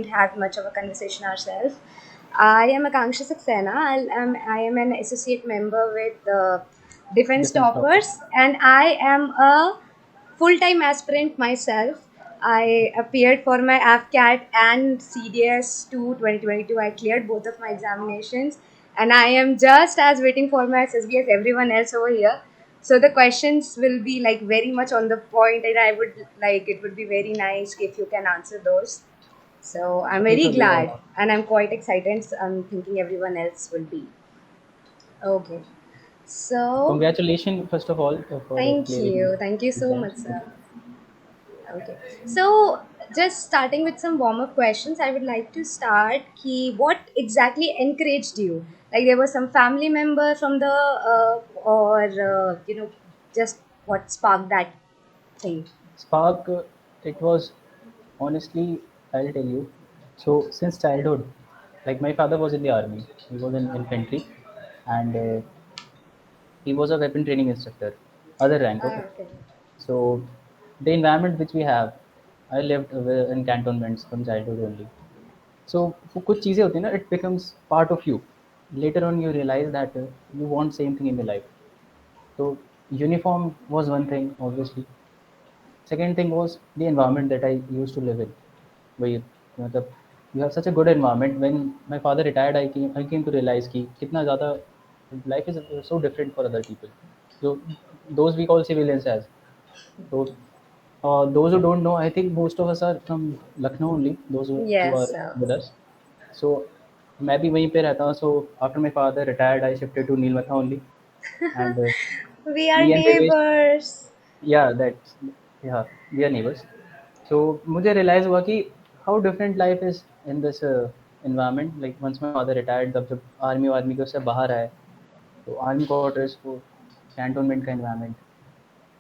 didn't have much of a conversation ourselves. I am Akanksha Saxena. I am an associate member with Defense Defense topic. Toppers, and I am a full-time aspirant myself. I appeared for my AFCAT and CDS 2 2022. I cleared both of my examinations, and I am just as waiting for my SSB as everyone else over here. So the questions will be like very much on the point, and I would like it would be very nice if you can answer those. So I'm We very should do why glad not. and I'm quite excited. So I'm thinking everyone else will be. Okay. So Congratulations, first of all, for thank clearing you. Thank you so exams. much, sir. Okay. So just starting with some warm-up questions, I would like to start what exactly encouraged you? Like there was some family member from the or just what sparked that thing? Spark, it was honestly, I'll tell you. So since childhood, like my father was in the army. He was in infantry, and he was a weapon training instructor, other rank. Okay. Okay. So the environment which we have, I lived in cantonments from childhood only. So वो कुछ चीज़ें होती हैं ना, it becomes part of you. Later on you realize that you want same thing in your life. So uniform was one thing, obviously. Second thing was the environment that I used to live in. वही मतलब you have such a good environment. When my father retired, I came to realize कि कितना ज़्यादा life is so different for other people. So those we call civilians as. So those who don't know, I think most of us are from Lucknow only. Those who are Yes, sir. with us. So मैं भी वहीं पे रहता हूँ. So after my father retired, I shifted to Nilmatha only, and We are me and my wish, neighbors. yeah, that's, yeah, we are neighbors. So मुझे realize हुआ कि how different life is in this environment. Like once my father retired, तब जब army के उससे बाहर आए, तो आर्मी क्वार्टर्स को कैंटोनमेंट का environment.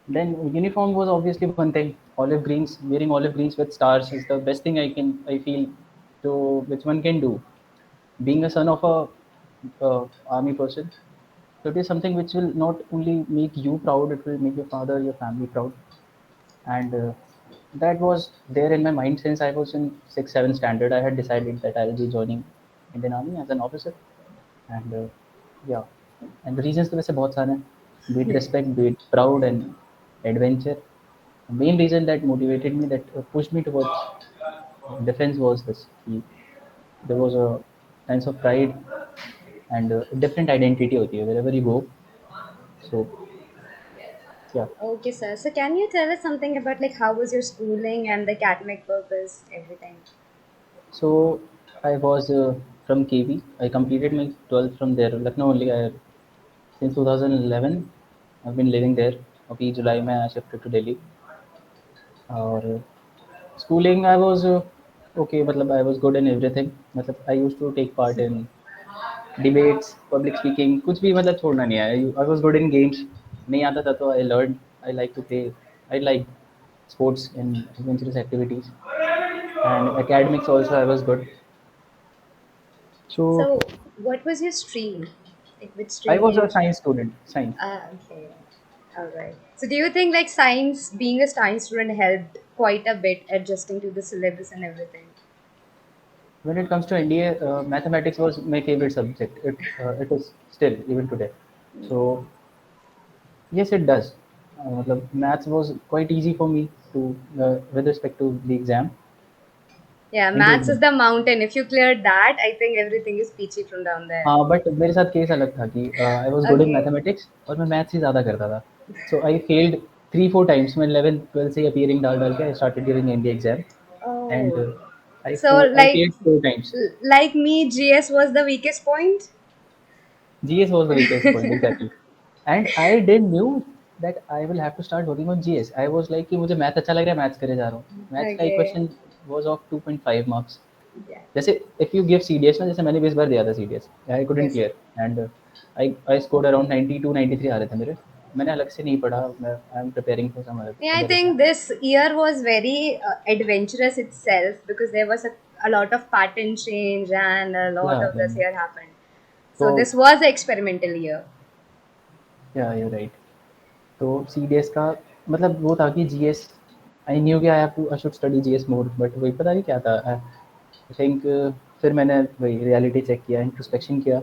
Then uniform was obviously one thing. Olive greens, wearing olive greens with stars is the best thing I feel to which one can do. Being a son of a army person, so it is something which will not only make you proud, it will make your father, your family proud. And that was there in my mind since I was in 6 7 standard. I had decided that I will be joining Indian Army as an officer. And yeah, and the reasons तो वैसे बहुत सारे हैं. Be it respect, be it proud and adventure. The main reason that motivated me, that pushed me towards defense was this. There was a sense of pride and a different identity होती है wherever you go. So yeah. Okay, sir. So can you tell us something about like how was your schooling and the academic purpose, everything? So I was from KV. I completed my 12th from there. Lucknow only. Since 2011, I've been living there. अभी जुलाई में I shifted to Delhi. और schooling I was okay. मतलब I was good in everything. मतलब I used to take part in debates, public speaking. कुछ भी मतलब छोड़ना नहीं है. I was good in games. नहीं आता था तो I learned. I like to play. I like sports and adventurous activities. And academics also I was good. So So what was your stream? Like which I stream was you a chose? science student. Science. Okay. All right. So do you think like science, being a science student, helped quite a bit adjusting to the syllabus and everything? When it comes to NDA, mathematics was my favorite subject. It is still even today. So yes, it does. Maths was quite easy for me to with respect to the exam. Yeah, Thank you maths very is much. the mountain. If you clear that, I think everything is peachy from down there. हाँ, but मेरे साथ case अलग था कि I was good in Okay. Mathematics और मैं maths ही ज़्यादा करता था. सो आई फेल्ड 3 4 टाइम्स. मैं 11 12 से अपीयरिंग डाल डाल के I started giving NDA exam and Oh. I So I failed 4 times. like me, GS was the weakest point. GS was the weakest point exactly. And I didn't knew that I will have to start working on GS. I was like कि मुझे math अच्छा लग रहा है, maths करे जा रहा हूँ. मैथ्स का एक Okay. Question was of 2.5 marks. Yeah. जैसे if you give CDS ना, जैसे मैंने भी इस बार दिया था CDS, I couldn't Yes. clear and I scored around 92 93 आ रहे थे मेरे. मैंने अलग से नहीं पढ़ा. मैं I am preparing for some Yeah, I other think exam. this year was very adventurous itself because there was a lot of pattern change and a lot Yeah, of this year happened. So so this was the experimental year. yeah, you're right. तो CDS का मतलब वो था कि GS I knew कि I should study GS more, but वही पता नहीं क्या था. आई थिंक फिर मैंने वही रियलिटी चेक किया, इंट्रोस्पेक्शन किया,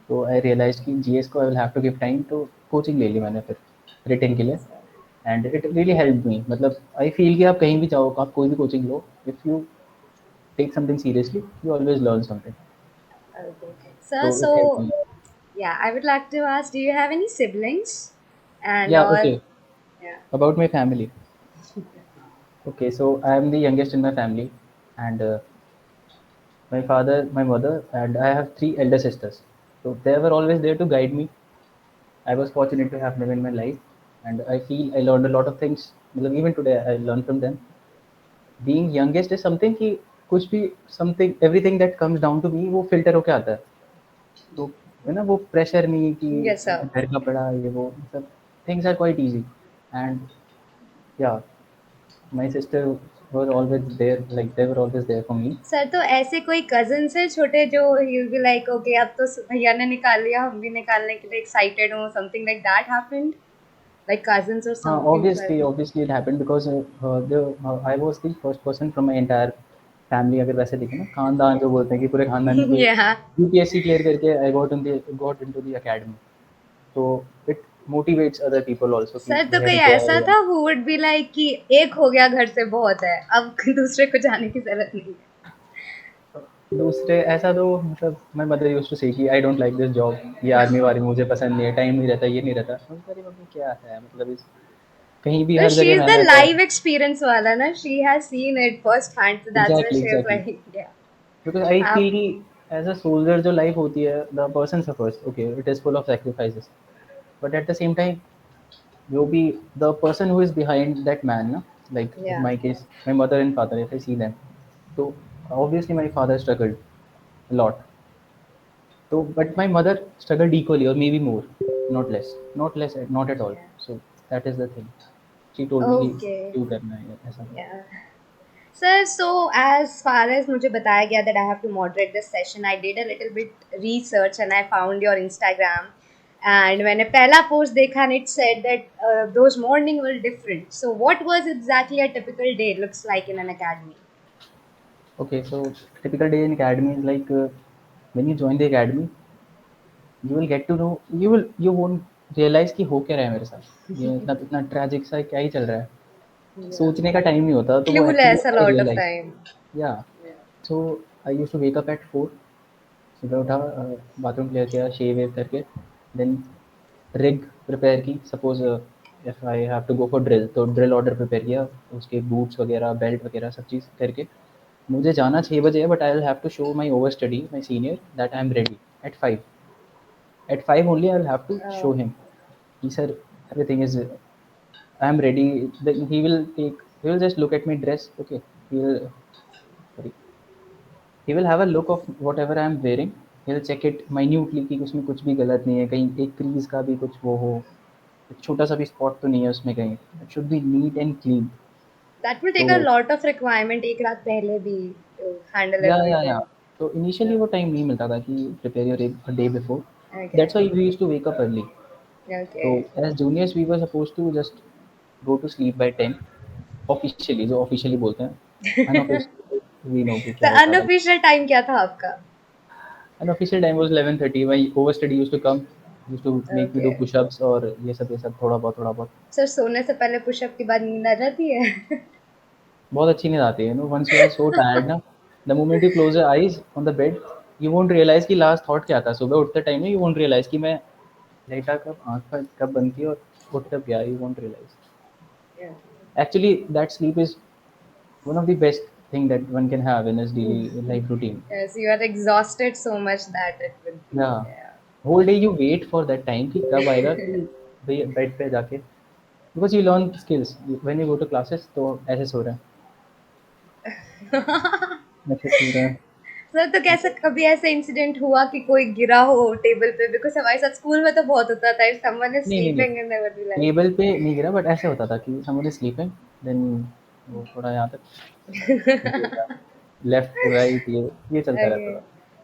तो आई रियलाइज़ कि जीएस को I will have to give time, तो कोचिंग ले ली मैंने फिर रिटेन के लिए। And it really help me, मतलब आई फील कि आप कहीं भी जाओ, आप कोई भी कोचिंग लो, if you take something seriously you always learn something. Okay. Sir, तो इट हेल्प so मी। yeah, I would like to ask, do you have any siblings? And या or okay, yeah. About my family. Okay, so I am the youngest in my family, and my father, my mother, and I have three elder sisters. So they were always there to guide me. I was fortunate to have them in my life, and I feel I learned a lot of things. मतलब even today I learn from them. Being youngest is something कि कुछ भी something everything that comes down to me वो filter होके आता है। तो है ना वो pressure नहीं कि Yes, sir. घर का पड़ा ये वो सब, things are quite easy, and yeah, my sister were always there, like they were always there for me. Sir, तो ऐसे कोई कजिन्स है छोटे जो यू बी लाइक ओके अब तो भैया ने निकाल लिया, हम भी निकालने के लिए एक्साइटेड हो, something like that happened, like cousins और हाँ, some obviously people? Obviously it happened because I was the first person from my entire family. अगर वैसे देखें ना, खानदान जो बोलते हैं कि पूरे खानदान के या यूपीएससी क्लियर करके I got into the academy. तो it motivates other people also कि सर, तो वेयर कोई टू गो ऐसा एंड था हु वुड बी लाइक कि एक हो गया घर से बहुत है, अब दूसरे को जाने की जरूरत नहीं है? दूसरे ऐसा तो मतलब माय मदर यूज्ड टू से कि I don't like this job, ये आर्मी वार्मी मुझे पसंद नहीं है, टाइम नहीं रहता, ये नहीं रहता। मैं कह रही मम्मी क्या है, मतलब इस कहीं भी So हर she जगह is the मैंने ऐसा live experience wala na. She has seen it first hand, so that's why exactly she is exactly like, yeah. Because I आप फील कि एज़ अ सोल्जर जो लाइफ होती है the person suffers, okay it is full of sacrifices, but at the same time will be the person who is behind that man, na? Like in yeah. my case my mother and father, if I see them, so obviously my father struggled a lot, so but my mother struggled equally or maybe more, not less, not less, not at all. Yeah. So that is the thing, she told me कि Okay. क्यों करना है ऐसा। Yeah. Sir, so as far as मुझे बताया गया that I have to moderate this session, I did a little bit research and I found your Instagram. And मैंने पहला post देखा and it said that those morning were different. So what was exactly a typical day looks like in an academy? Okay, so typical day in academy is like when you join the academy you will get to know, you won't realize कि हो क्या रहा है मेरे साथ, ये इतना इतना ट्रैजिक सा क्या ही चल रहा है। Yeah. सोचने का टाइम नहीं होता, तो वो actually Clueless a I lot of realise. time. या Yeah. So I used to wake up at 4, सुबह उठा, बाथरूम क्लियर किया, शेव वेव करके, देन रिग प्रिपेयर की, suppose if I have to go for drill तो ड्रिल ऑर्डर प्रिपेयर किया, उसके बूट्स वगैरह बेल्ट वगैरह सब चीज़ करके मुझे जाना 6 बजे है, but I will have to show my over study my senior that I am ready at 5, at 5 only I will have to show Oh, him कि sir everything is I am ready. He will just look at my dress, okay, he will sorry, he will have a look of whatever I am wearing, he will check it minutely कि उसमें कुछ भी गलत नहीं है, कहीं एक crease का भी कुछ वो हो, एक छोटा सा भी स्पॉट तो नहीं है उसमें कहीं, it should B neat and clean. that will take तो a lot of requirement एक रात पहले भी to handle या everything. तो इनिशियली Yeah. वो टाइम नहीं मिलता था कि prepare your a day before, Okay. That's why we used to wake up early. तो Okay. As juniors we were suppose to just go to sleep by 10 officially, जो officially बोलते हैं, unofficially we know कि तो क्या होता था। Unofficial time क्या था आपका? Unofficial time was 11:30, my over study used to come, used to make me do Okay. Pushups और ये सब थोड़ा बहुत। सर, सोने से पहले पुशअप के बाद नींद आ जाती है? बहुत अच्छी नींद आती है, once you are so tired ना, the moment you close your eyes on the bed, you won't realise कि लास्ट थॉट क्या था, सुबह उठते टाइम में यू वोंट रियलाइज कि मैं लेटा कब, कब बंद की और उठ कब गया, you won't realise. Yeah. Actually that sleep is one of the best thing that one can have in his daily life routine. Yes, you are exhausted so much that it would be. Yeah, Yeah. whole day you wait for that time कि कब आएगा कि bed पे जाके, because you learn skills when you go to classes, तो ऐसे सो रहे हैं, ऐसे सो रहे हैं। सर, तो कैसा कभी ऐसा इंसिडेंट हुआ कि कोई गिरा हो टेबल पे? बिकॉज हमारे साथ स्कूल में तो बहुत होता था, इफ समवन इज नहीं, sleeping and they would be table पे नहीं गिरा, बट ऐसे होता था कि समवन इज स्लीपिंग, देन वो थोड़ा यहाँ तक गिर लाइक गया, लेफ्ट टू राइट, ये चलता रहता ओके। था।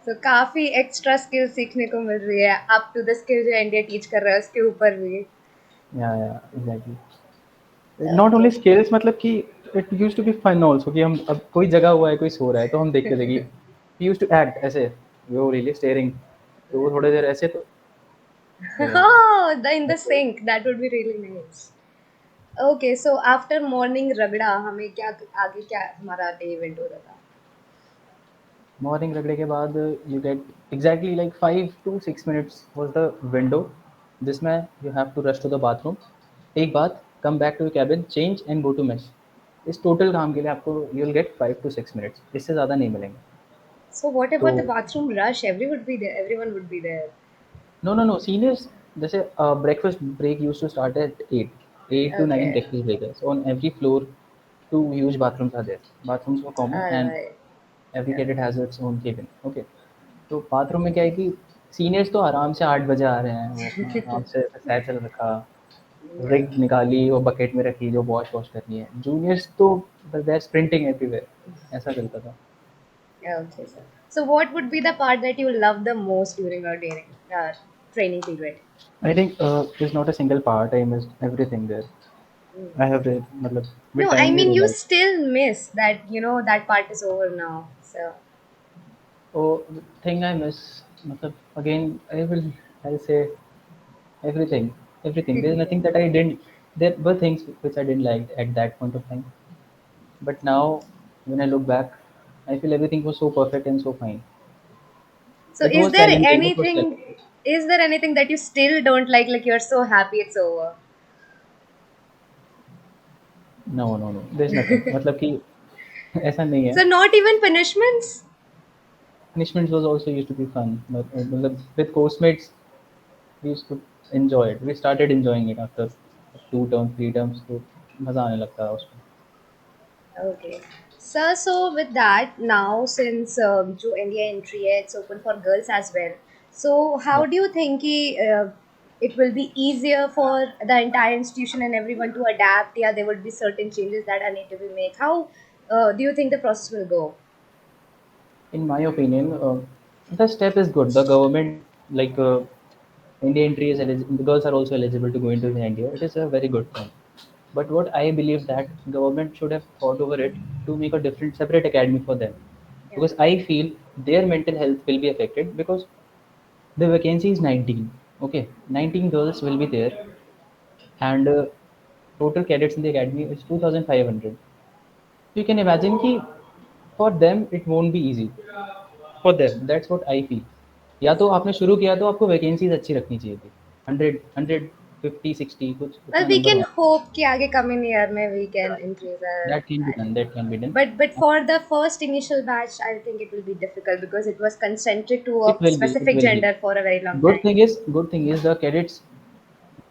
सो काफी एक्स्ट्रा स्किल सीखने को मिल रही है अप टू द स्किल जो एनडीए टीच कर रहा है उसके ऊपर भी। Yeah exactly, not okay. Only skills, मतलब कि it used to be fun also कि हम अब कोई जगह हुआ है, कोई सो रहा है तो हम देखते थे कि वी यूज्ड टू एक्ट ऐसे, वी वर रियली स्टेयरिंग, तो वो थोड़ी देर ऐसे तो Oh, in the sink. That would be really nice. Okay, so after morning रगड़ा हमें क्या आगे क्या हमारा डे इवेंट होता था? मॉर्निंग रगड़े के बाद you get exactly like 5 to 6 minutes was the window जिसमें you have to rush to the bathroom, take bath, come back to cabin, change and go to mess. इस टोटल काम के लिए आपको you will get 5 to 6 minutes, इससे ज़्यादा नहीं मिलेंगे। So what तो about the bathroom rush? Everyone would be there. No no no seniors, जैसे breakfast break use to start at 8 to 9 Okay. Breakfast break है, so on every floor two huge bathrooms are there, bathrooms were common All and right. Every Yeah. Cadet has its own cabin. Okay, तो bathroom में क्या है कि seniors तो आराम से 8 बजे आ रहे हैं, वो अपना आराम से सैचल रखा, Yeah. रिग निकाली, वो बकेट में रखी जो वॉश वॉश करनी है। जूनियर्स तो दे आर स्प्रिंटिंग एवरीवेयर, ऐसा चलता था। Okay, sir. So what would be the part that you love the most during your training period? I think is not a single part, I miss everything there. I have मतलब with No, I time you mean you realise. still miss that, that part is over now. So Oh, the thing I miss, matlab, again, I'll say everything, everything. There's nothing that I didn't. There were things which I didn't like at that point of time, but now, when I look back, I feel everything was so perfect and so fine. so It was challenging. It was challenging. is there anything that you still don't like you're so happy it's over? No, no, no. There's nothing. मतलब कि ऐसा नहीं है. So not even punishments? Punishments was also used to be fun, but मतलब with course mates, we used to enjoy it. We started enjoying it after 2 terms, 3 terms. तो मज़ा आने लगता है उसमें. Okay. So with that, now since जो NDA entry है, it's open for girls as well. So how Yeah. do you think it will be easier for the entire institution and everyone to adapt? Yeah, there would be certain changes that are need to be made. How do you think the process will go? In my opinion, the step is good. The government, like India entry is eligible, the girls are also eligible to go into the India. It is a very good thing. But what I believe that government should have thought over it to make a different separate academy for them, Yeah. because I feel their mental health will be affected because the vacancy is 19. Okay, 19 girls will be there, and total cadets in the academy is 2,500. So you can imagine कि for them it won't be easy. For them, that's what I feel. या तो आपने शुरू किया तो आपको vacancies अच्छी रखनी चाहिए थी, 100, 150, 60 कुछ Well, उतना we नंबर can हो, hope कि आगे coming year में we can increase our. That can be done, that can be done. But for the first initial batch, I think it will be difficult because it was concentric to a It specific will be gender for a very long good time. thing is, good thing is the cadets,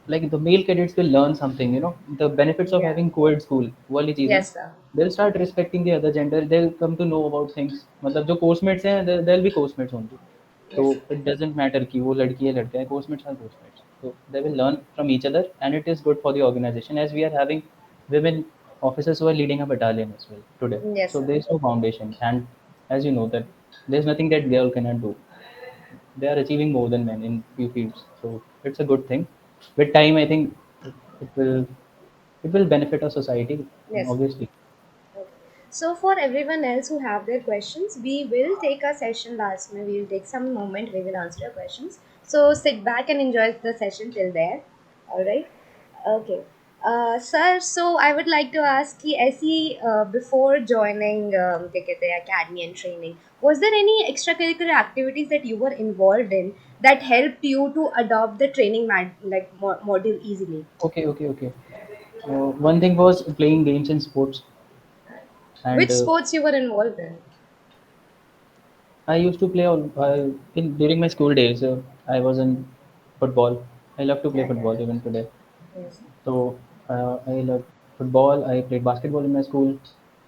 like the male cadets will learn something, the benefits of Yeah. having co-ed school, वो वाली चीज़ ना, Yes, sir. they'll start respecting the other gender, they'll come to know about things, मतलब जो course हैं they'll be course only. So Yes, sir. it doesn't matter कि वो लड़की है लड़का है, course are course. So they will learn from each other and it is good for the organization as we are having women officers who are leading a battalion as well today. Yes, So sir. there is no foundation, and as you know that there's nothing that girl cannot do. They are achieving more than men in few fields, so it's a good thing. With time, I think it will it will benefit our society, Yes, sir. obviously. Okay. So for everyone else who have their questions, we will take a session last minute. We will take some moment. We will answer your questions. So sit back and enjoy the session till there. All right. Okay. Sir, so I would like to ask कि ऐसी before joining क्या कहते हैं academy and training, was there any extracurricular activities that you were involved in that helped you to adopt the training module easily? Okay, okay, okay. One thing was playing games and sports, and Which sports you were involved in? I used to play all in during my school days. I was in football. I love to play Okay. football even today. Yes. So I love football. I played basketball in my school.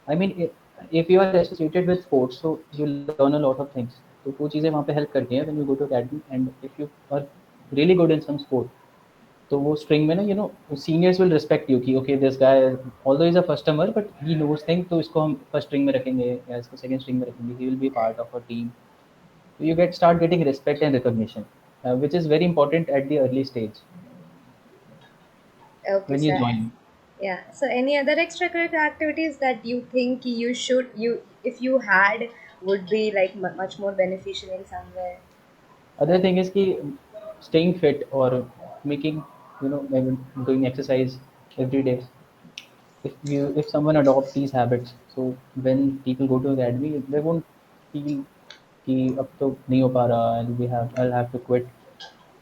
I mean, if you are associated with sports, so you learn a lot of things. तो वो चीज़ें वहाँ पे help करती हैं when you go to academy, and if you are really good in some sport, तो वो string में ना सीनियर्स विल रिस्पेक्ट यू कि okay this guy although is a first termer but he knows thing, तो इसको हम फर्स्ट स्ट्रिंग में रखेंगे या इसको सेकंड स्ट्रिंग में रखेंगे, he will be part of a team. So you get start getting respect and recognition, which is very important at the early stage Okay, when you sir. join. Yeah. So any other extracurricular activities that you think you should you if you had would be like much more beneficial in some way? Other thing is कि staying fit or making, maybe doing exercise every day. If someone adopt these habits, so when people go to academy, they won't feel कि अब तो नहीं हो पा रहा and I'll have to quit,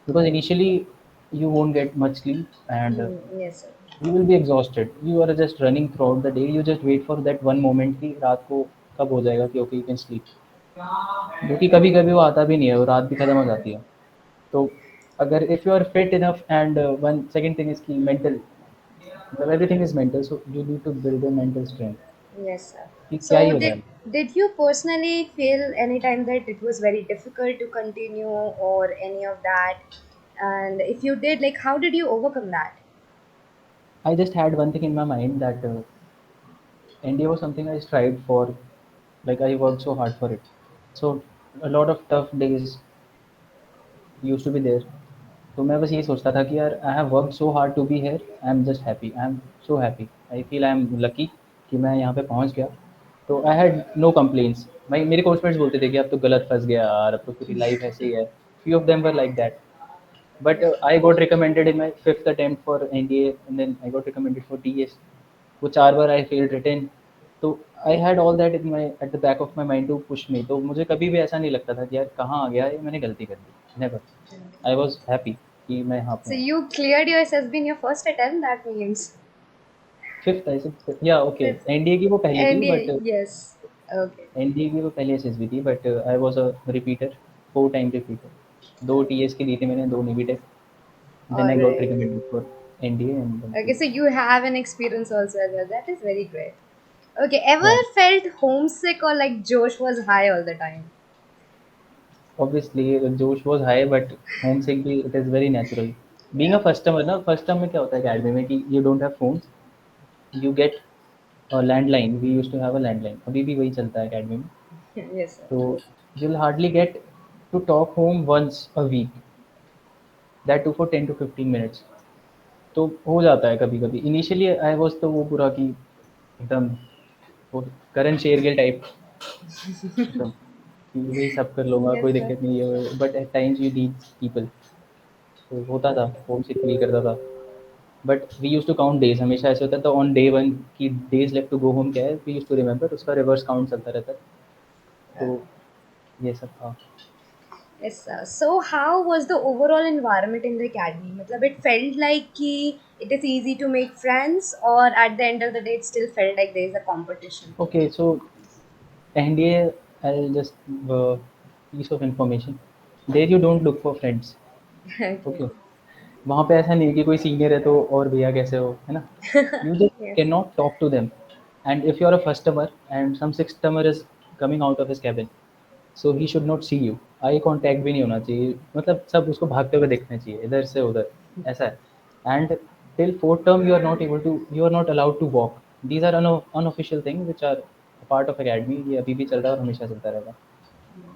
because initially you won't get much sleep and Yes, sir. you will be exhausted. You are just running throughout the day. You just wait for that one moment कि रात को कब हो जाएगा कि okay you can sleep, जो कि कभी कभी वो आता भी नहीं है, वो रात भी खत्म हो जाती है. तो अगर if you are fit enough and one second thing is की मेंटल, मतलब everything is mental, so you need to build your mental strength Yes, sir. कि क्या ही So हो जाए. did you personally feel any time that it was very difficult to continue or any of that? And if you did, like how did you overcome that? I just had one thing in my mind that NDA was something I strived for, like I worked so hard for it. So a lot of tough days used to be there. तो मैं बस यही सोचता था कि यार I have work so hard to be here, I am just happy, I am so happy, I feel I am lucky कि मैं यहाँ पे पहुँच गया. तो आई हैड नो कंप्लेंट्स. मैं मेरे कोचमेट्स बोलते थे कि अब तो गलत फंस गया यार, अब तो पूरी लाइफ ऐसे ही है. Few of them were like that. But I got recommended in my fifth attempt for NDA, and then I got recommended for TS. वो 4 बार I failed written. तो I had all that in my at the back of my mind to push me. तो मुझे कभी भी ऐसा नहीं लगता था कि यार कहाँ आ गया ये, मैंने गलती कर दी. Never. I was happy कि मैं यहाँ पे So हूँ. you cleared your SSB in your first attempt, that means. Fifth I think, yeah okay, Fifth. NDA की वो पहली थी And but yes. Okay. NDA की वो पहली एसएसबी थी, but I was a repeater, 4 time repeater. 2 TS की दी थी मैंने, 2 navy. All Then I got right. recommended for NDA and then Okay, so TS. you have an experience also as well. That is very great. Okay, ever Yeah, felt homesick or like Josh was high all the time? obviously जोश was high, but homesick भी it is very natural. Being Yeah. a first termer ना, first term में क्या होता है academy में कि you don't have phones, you get a landline. We used to have a landline. अभी भी वही चलता है अकेडमी में. Yes, sir. तो you'll hardly get to talk home once a week. That too for 10 to 15 minutes. तो हो जाता है कभी कभी. इनिशियली आई वॉज तो वो पूरा कि एकदम वो करण शेरगिल टाइप, एकदम कि वही सब कर लूँगा, Yes, कोई sir. दिक्कत नहीं है. But at times you need people. तो होता था, होम सिक फील करता था. But we use to count days. हमेशा ऐसे होता था ऑन डे 1 कि days left to go home क्या है, वी यूज़ टू रिमेंबर, उसका रिवर्स काउंट चलता रहता है. तो ये सब था. Yes, sir. So how was the overall environment in the academy? Matlab, it felt like ki it is easy to make friends, or at the end of the day, it still felt like there is a competition. Okay, so NDA, I just piece of information, there you don't look for friends. Okay. Okay, वहाँ पे ऐसा नहीं है कि कोई senior है तो और भैया कैसे हो, है ना. You just Yes. Can not talk to them. And if you are a first termer and some sixth termer is coming out of his cabin, so he should not see you. I contact भी नहीं होना चाहिए, मतलब सब उसको भागते हुए देखना चाहिए इधर से उधर, ऐसा है. And till fourth term you are not able to, you are not allowed to walk. These are unofficial thing which are part of academy. ये अभी भी चल रहा है और हमेशा चलता रहेगा.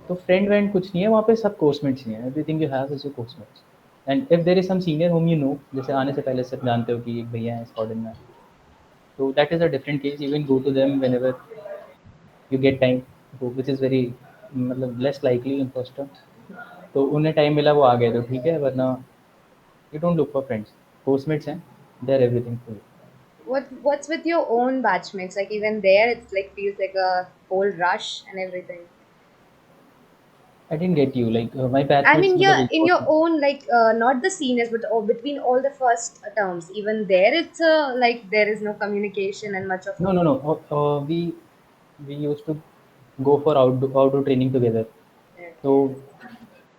तो फ्रेंड वेंड कुछ नहीं है वहाँ पे, सब कोर्समेट्स ही हैं. Everything you have is your coursemates. And if there is some senior home you know, जैसे आने से पहले से जानते हो कि एक भैया हैं स्क्वाड्रन में, तो that is a different case. You can go to them whenever you get time, which is very, मतलब less likely in first term. तो उन्हें टाइम मिला वो आ गए तो ठीक है, वरना you don't look for friends. Coursemates हैं, they are everything for you. What's with your own batchmates? Like even there, it's like feels like a whole rush and everything. I didn't get you, like my I batchmates mean, मतलब yeah, in your एक. own like not the seniors, but between all the first terms, even there, it's like there is no communication and much of No, a no, no. We used to go for outdoor training together. तो okay.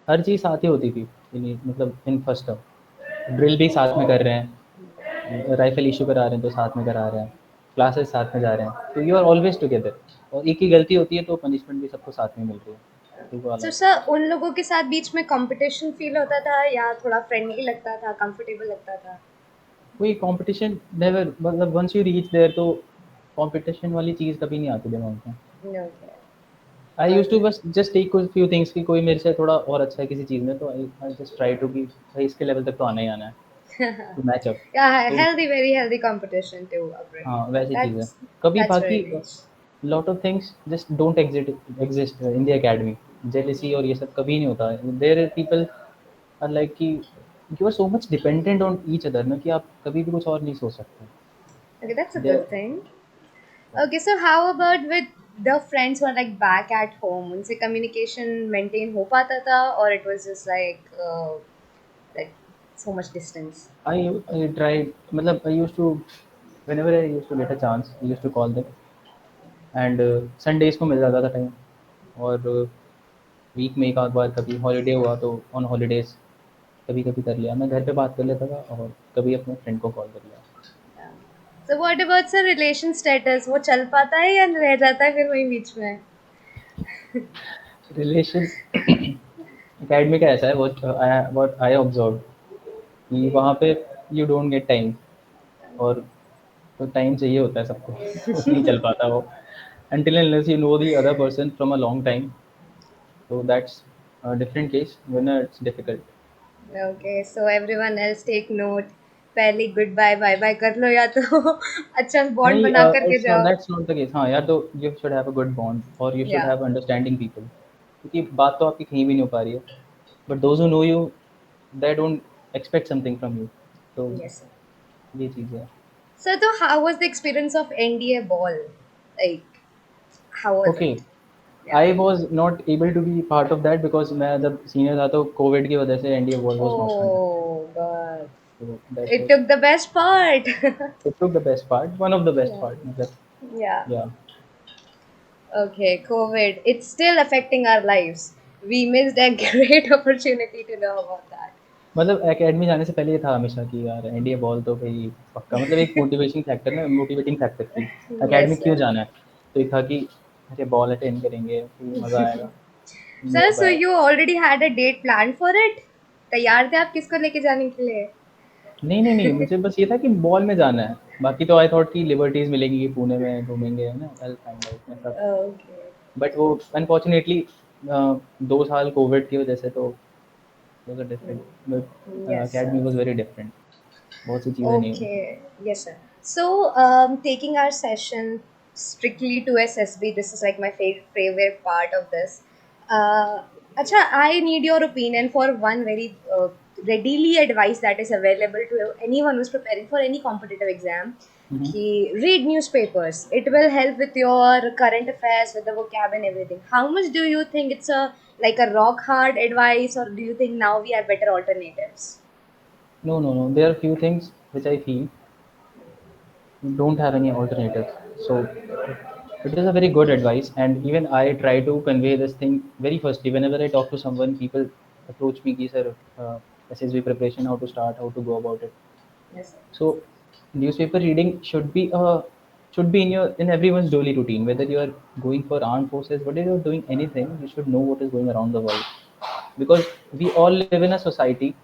हर चीज़ साथ ही होती थी. मतलब इन first term drill भी साथ में कर रहे हैं, राइफल इशू करा रहे हैं तो साथ में करा रहे हैं, क्लासेस साथ में जा रहे हैं, तो यू आर ऑलवेज टुगेदर. और एक ही गलती होती है तो पनिशमेंट भी सबको साथ में मिल रही है. तो वो वाला So है. सर उन लोगों के साथ बीच में कंपटीशन फील होता था या थोड़ा फ्रेंडली लगता था, कंफर्टेबल लगता था? कोई कंपटीशन नेवर, मतलब वंस यू रीच देयर तो कंपटीशन वाली चीज़ कभी नहीं आती दिमाग में. Okay. I use to Alright. बस जस्ट टेक कुछ फ्यू थिंग्स कि कोई मेरे से थोड़ा और अच्छा है किसी चीज़ में, तो आई जस्ट ट्राई टू कि भाई इसके लेवल तक तो आना ही आना है. to match up. Yeah, तो healthy, very healthy competition to bring. हाँ वैसी चीज़ है। That's कभी that's बाकी very nice. Lot of things just don't exist in the academy. Jealousy और ये सब कभी नहीं होता है। देयर पीपल आर लाइक कि you are so much dependent on each other ना कि आप कभी भी कुछ और नहीं सोच सकते। Okay, that's a there good thing. Okay, so how about with the friends who are like back at home? उनसे communication maintain हो पाता था, or it was just like so much distance? I try मतलब I used to whenever I used to get a chance I used to call them and Sundays को मिल जाता था time और वीक में एक आध बार कभी हॉलिडे हुआ तो ऑन हॉलिडेज़ कभी-कभी कर लिया। मैं घर पे बात कर लेता था और कभी अपने फ्रेंड को कॉल कर लिया। Yeah. So what about sir relation status? वो चल पाता है या रह जाता है फिर वहीं बीच में? रिलेशन एकेडमी का ऐसा है व्हाट आई ऑब्जर्व्ड कि वहाँ पे यू डोंट गेट टाइम और तो टाइम चाहिए होता है सबको तो नहीं चल पाता वो until and unless you know the other person from a long time, so that's a different case when it's difficult. Okay, so everyone else take note. पहले goodbye bye bye कर लो या तो अच्छा बॉन्ड नहीं बना करके इट्स नॉट जाओ. That's not the case. हाँ यार तो you should have a good bond और you should Yeah. Have understanding people क्योंकि बात तो आपकी कहीं भी नहीं हो पा रही है but those who know you they don't expect something from you तो Yes, sir. ये चीज़ है। So how was the experience of NDA ball? Like, how was okay it? Yeah. I was not able to be part of that because मैं जब senior था तो covid की वजह से NDA was not conducted. Oh God. So that It was took the best part. it took the best part, one of the best Yeah. part. मतलब Yeah. yeah, Okay, COVID. It's still affecting our lives. We missed a great opportunity to know about that. मतलब academy जाने से पहले ये था हमेशा कि यार एनडीए बॉल तो भाई पक्का मतलब एक मोटिवेटिंग फैक्टर थी। एकेडमी Yes, क्यों sir. जाना है? तो ये था कि अरे बॉल अटेंड करेंगे, फिर मज़ा आएगा, Sir, near so bye. you already had a date planned for it? तैयार थे आप किसको लेके जाने के लिए? नहीं, मुझे बस ये था कि बॉल में जाना है। बाकी तो आई थॉट कि लिबर्टीज़ मिलेंगी कि पुणे में घूमेंगे, है ना? आई विल फाइंड आउट ऐसा था। Okay. बट वो अनफॉर्चुनेटली 2 साल कोविड की वजह से तो it was a different but Yes, academy sir. Was very different. बहुत सी चीज़ें नहीं हुई। Okay, yes, sir. So, taking our session strictly to SSB, this is like my favorite part of this. Uh, Acha, I need your opinion for one very readily advice that is available to anyone who's preparing for any competitive exam. Hmm, hmm. Ki read newspapers. It will help with your current affairs, with the vocab and everything. How much do you think it's a like a rock hard advice, or do you think now we have better alternatives? No. There are few things which I feel don't have any alternative. So it is a very good advice, and even I try to convey this thing very firstly. Whenever I talk to someone, people approach me, ki, sir, SSB preparation, how to start, how to go about it. Yes, sir. So newspaper reading should be in your in everyone's daily routine. Whether you are going for armed forces, whether you are doing anything, you should know what is going around the world because we all live in a society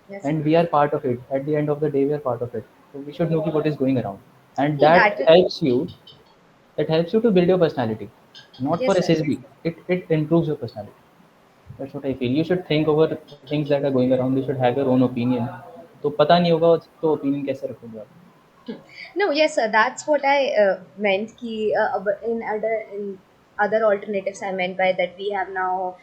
Yes, sir. and we are part of it. At the end of the day, we are part of it. So we should know ki what is going around, and No, that is, that helps you to build your personality. Not for yes, sir. SSB, it improves your personality. That's what I feel. You should think over things that are going around. You should have your own opinion. तो पता नहीं होगा तो opinion कैसे रखोगे आप? No, yes, sir. That's what I meant. Ki, in other alternatives, I meant by that we have now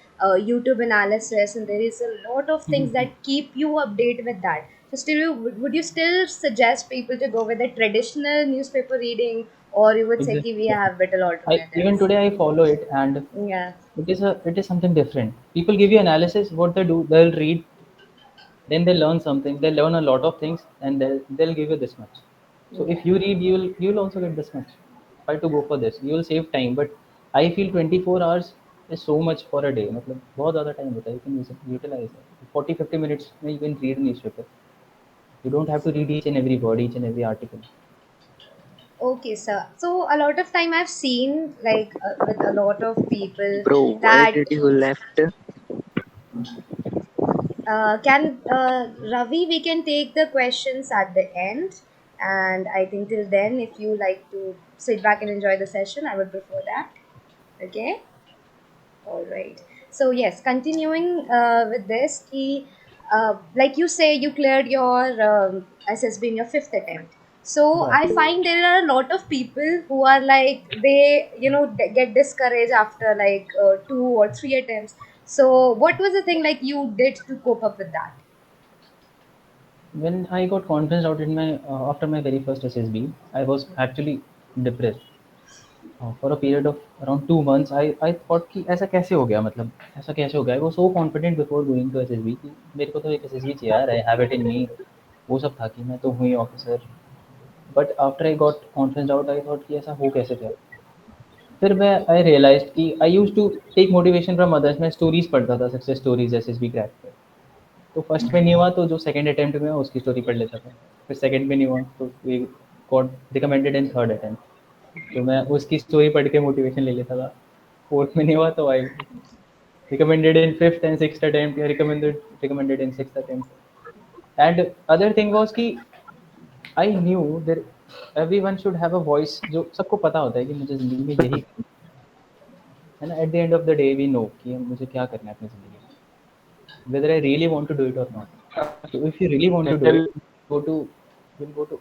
YouTube analysis, and there is a lot of things that keep you updated with that. So, still, would you still suggest people to go with the traditional newspaper reading, or you would say ki we Exactly. have better Even alternatives? today I follow it, and Yeah. it is something different. People give you analysis. What they do, they'll read, then they learn something. They learn a lot of things, and they'll give you this much. So Yeah. if you read, you'll also get this much. Try to go for this. You will save time. But I feel 24 hours is so much for a day. मतलब बहुत ज़्यादा time होता है. You can utilize it. 40-50 minutes में you can read newspaper. You don't have to read each and every word, each and every article. Okay, sir. So a lot of time I've seen like with a lot of people Bro, why that did you left? can Ravi, we can take the questions at the end, and I think till then, if you like to sit back and enjoy the session, I would prefer that. Okay. All right. So yes, continuing with this, key. like you say, you cleared your SSB in your fifth attempt. So Yeah. I find there are a lot of people who are like they, get discouraged after like two or three attempts. So what was the thing like you did to cope up with that? When I got confidence out in my after my very first SSB, I was actually depressed. For a period of around 2 months, I thought कि ऐसा कैसे हो गया, मतलब ऐसा कैसे हो गया? I was so confident before going to SSB कि मेरे को तो एक SSB चाहिए यार, I have it in me. वो सब था कि मैं तो हूँ ही officer. But after I got confidence out, I thought कि ऐसा हो कैसे गया. फिर मैं आई रियलाइज कि I use to take motivation from others. मैं स्टोरीज पढ़ता था, सक्सेस स्टोरीज SSB क्रैक पे. तो फर्स्ट में नहीं हुआ तो जो सेकंड अटेम्प्ट में हुआ उसकी स्टोरी पढ़ लेता था. फिर सेकंड में नहीं हुआ तो we got recommended in third attempt, तो मैं उसकी स्टोरी पढ़ के मोटिवेशन ले लेता था. फोर्थ में नहीं हुआ तो I recommended in fifth and sixth attempt, या recommended in sixth attempt. And other thing was कि I knew there everyone should have a voice. जो सबको पता होता है कि मुझे ज़िंदगी में यही करना है ना. At the end of the day we know कि मुझे क्या करना है अपनी ज़िंदगी में, whether I really want to do it or not. So if you really want to do it, go to you'll go to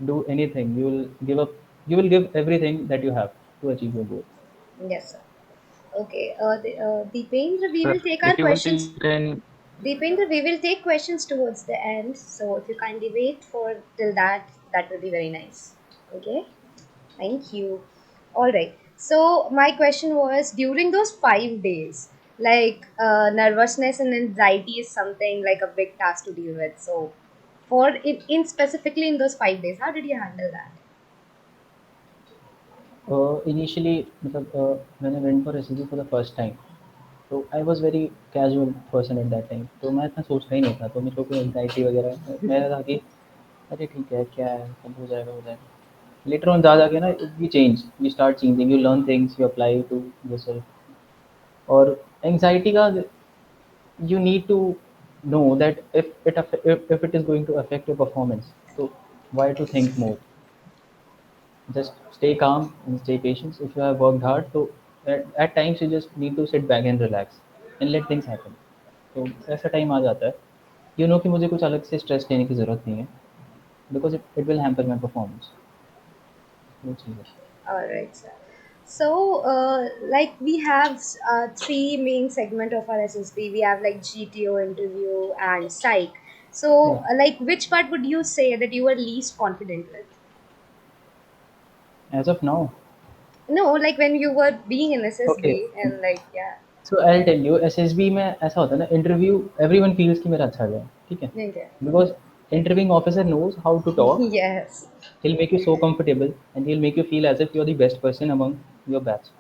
do anything. You will give everything that you have to achieve your goal. Yes, sir. Okay, Deependra, we Sir, will take our if you want to, questions. you can. Deependra, we will take questions towards the end. So if you kindly wait for till that, that will be very nice. Okay. Thank you. All right. So my question was during those 5 days, like nervousness and anxiety is something like a big task to deal with. So for in specifically in those 5 days, how did you handle that? Initially, मतलब when I went for SSB for the first time, तो I was very casual person at that time. तो मैं इतना सोचता ही नहीं था, तो मेरे को कोई एंगजाइटी वगैरह, मैं था कि अरे ठीक है, क्या है, सब हो जाएगा, हो जाएगा. लेटर ऑन जा जाके ना we change, we start changing, you learn things, you apply to yourself. और एंगजाइटी का, you need to know that if it is going to affect your performance, so why to think more? Just stay calm and stay patient. If you have worked hard, so at times you just need to sit back and relax and let things happen. तो ऐसा time आ जाता है, you know कि मुझे कुछ अलग से stress लेने की ज़रूरत नहीं है, because it will hamper my performance. वो चीज़ है. All right, sir. So, like we have three main segment of our SSB. We have like GTO interview and psych. So, Yeah. like which part would you say that you were least confident with? As of now. No, like when you were being in Okay. SSB and like yeah, so I tell you, SSB में ऐसा होता है ना, interview everyone feels कि मेरा अच्छा गया, ठीक है, okay. Because interviewing officer knows how to talk. Yes. He'll make you so comfortable, and he'll make you feel as if you're the best person among your batch.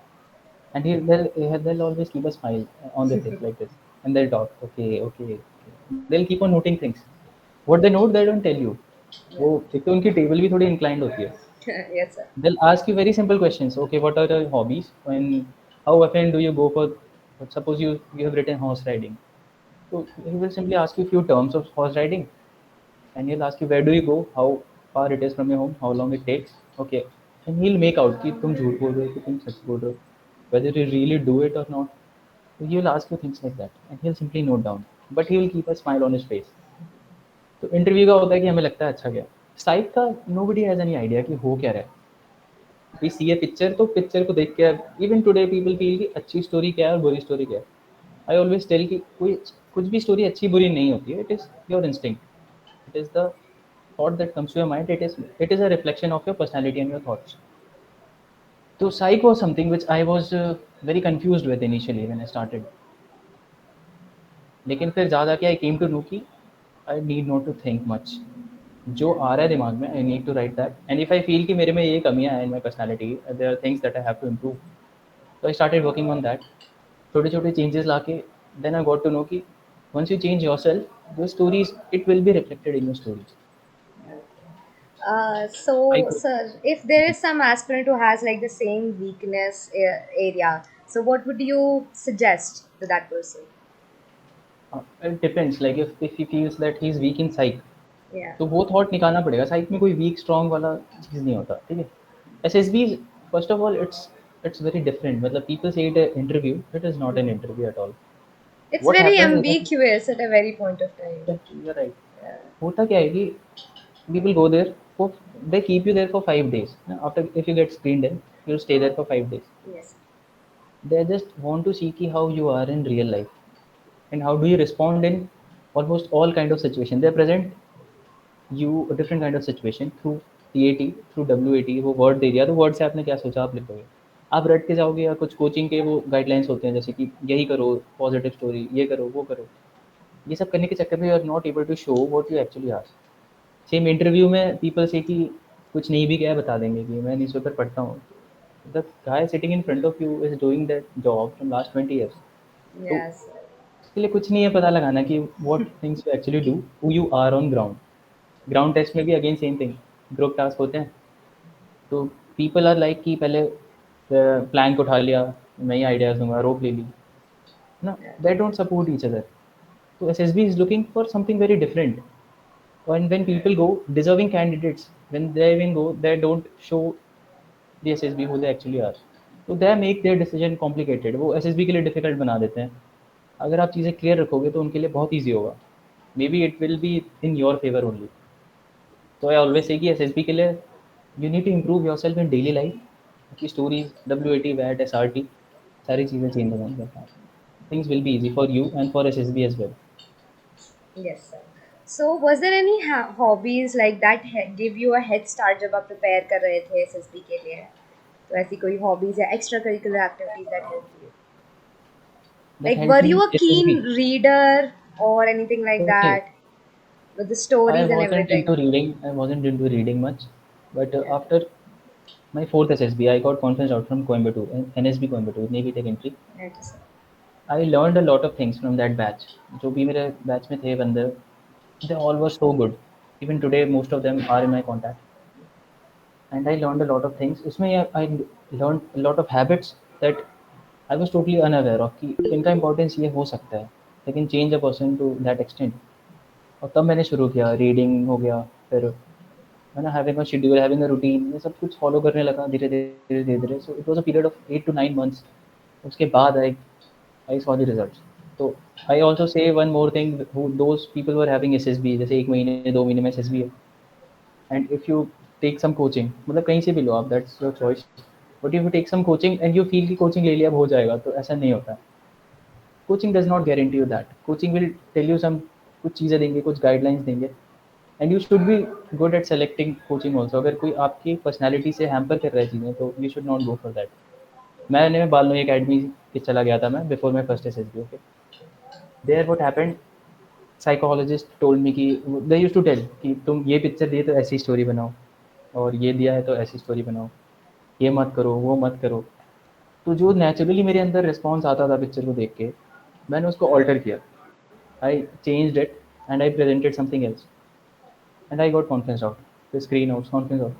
And they'll always keep a smile on their face like this, and they'll talk. Okay, okay, okay. They'll keep on noting things. What they note, they don't tell you. Yeah. वो एक तो उनकी table भी थोड़ी inclined होती है. Yes, sir. They'll ask you very simple questions. Okay, what are your hobbies? And how often do you go for? Suppose you have written horse riding. So he will simply ask you a few terms of horse riding, and he'll ask you where do you go, how far it is from your home, how long it takes. Okay, and he'll make out कि तुम झूठ बोल रहे हो कि तुम सच बोल रहे हो, whether you really do it or not. So he will ask you things like that, and he'll simply note down, but he will keep a smile on his face. तो इंटरव्यू का होता है कि हमें लगता है अच्छा गया. साइट का nobody has any idea कि हो क्या रहा है. वी सी ए पिक्चर, तो पिक्चर को देख के इवन टुडे पीपल फील कि अच्छी स्टोरी क्या है और बुरी स्टोरी क्या है. आई ऑलवेज टेल कि कोई कुछ भी स्टोरी अच्छी बुरी नहीं होती है. It is your instinct. It is the thought that comes to your mind. It is a reflection of your personality and your thoughts. So psych was something which I was very confused with initially when I started. लेकिन फिर ज़्यादा क्या, I came to know कि I need not to think much. जो आ रहा है दिमाग में, I need to write that. And if I feel कि मेरे में ये कमियां हैं in my personality, there are things that I have to improve. So I started working on that. छोटे छोटे changes लाके, then I got to know कि once you change yourself, your stories, it will be reflected in your stories. I So, could. sir, if there is some aspirant who has like the same weakness area, so what would you suggest to that person? It depends. Like if he feels that he is weak in psych, Yeah. तो वो thought निकालना पड़ेगा. साइक में कोई week strong वाला चीज़ नहीं होता, ठीक है. SSB, first of all, it's very different. मतलब पीपल से it interview, it is not an interview at all. It's What very happens is that ambiguous at a very point of time. you're right. Yeah. होता क्या है कि people go there for, they keep you there for 5 days. After if you get screened in, you'll stay there for 5 days. Yes. They just want to see ki how you are in real life and how do you respond in almost all kind of situation. They present you a different kind of situation through TAT, through WAT, वो word दे दिया तो word से आपने क्या सोचा आप लिखोगे। आप रट के जाओगे या कुछ कोचिंग के वो गाइडलाइंस होते हैं जैसे कि यही करो, पॉजिटिव स्टोरी, ये करो, वो करो। ये सब करने के चक्कर में you are not able to show what you actually are. Same interview में पीपल से कि कुछ नहीं भी गया बता देंगे कि मैं न्यूज़पेपर पढ़ता हूँ। The guy sitting in front of you is doing that job from last 20 years। तो Yes. उसके लिए कुछ नहीं है पता लगाना कि what things you actually do, who you are on ground. Ground test में भी again same thing, group task होते हैं। तो पीपल आर लाइक कि पहले प्लैंक उठा लिया, मैं ही आइडियाज़ दूंगा, रोप ले ली, है ना। Yeah. They don't support each other. तो SSB is looking for something very different. And when people go, deserving candidates, when they even go, they don't show the SSB who they actually are. तो they make their decision complicated, वो SSB के लिए difficult बना देते हैं। अगर आप चीज़ें क्लियर रखोगे तो उनके लिए बहुत ईजी होगा। May be it will be in your favour only. तो आई ऑलवेज से कि SSB के लिए you need to improve your self in daily life. आपकी स्टोरीज, WAT, वैट, SRT, सारी चीज़ें चेंज हो जाएंगी। Things will be easy for you and for SSB as well. Yes, sir. So, was there any hobbies like that give you a head start जब आप prepare कर रहे थे SSB के लिए? तो ऐसी कोई hobbies या extra curricular activities that helped you? That Like, helped were me you in a keen SSB. reader or anything like Okay, that with the I stories and wasn't into everything? reading. I wasn't into reading much, but Yeah. after my fourth SSB, I got conference out from Coimbatore, NSB Coimbatore, Navy Tech Entry. Okay, sir. I learned a lot of things from that batch. जो भी मेरे batch में थे बंदे, they all were so good. Even today, most of them are in my contact, and I learned a lot of things. उसमें I learned a lot of habits that I was totally unaware of कि इनका importance ये हो सकता है. They can change a person to that extent. और तब मैंने शुरू किया, रीडिंग हो गया, फिर है ना, having a schedule, having a routine, ये सब कुछ फॉलो करने लगा धीरे धीरे धीरे धीरे। So it was a period of 8 to 9 months। उसके बाद आई सॉ द रिजल्ट्स। तो I also say one more thing, those people were having SSB, जैसे 1 महीने 2 महीने में SSB है, and if you take some coaching, मतलब कहीं से भी लो आप, that's your choice. But if you take some coaching and you feel कि कोचिंग ले लिया अब हो जाएगा, तो ऐसा नहीं होता। Coaching does not guarantee you that. Coaching will tell you some, कुछ चीज़ें देंगे, कुछ गाइडलाइंस देंगे, and you should be good at selecting coaching also. अगर कोई आपकी पर्सनैलिटी से हैम्पर कर रहा है चीज़ें, तो you should not go for that. मैंने बालनोई अकेडमी के चला गया था मैं before my first SSB। Okay, there what happened, psychologist told me कि दे यूज्ड टू टेल कि तुम ये पिक्चर दिए तो ऐसी स्टोरी बनाओ, और ये दिया है तो ऐसी स्टोरी बनाओ, ये मत करो, वो मत करो। तो जो नेचुरली मेरे अंदर रिस्पॉन्स आता था पिक्चर को देख के, मैंने उसको ऑल्टर किया। I changed it and I presented something else, and I got confidence out, फिर screen out, confidence out.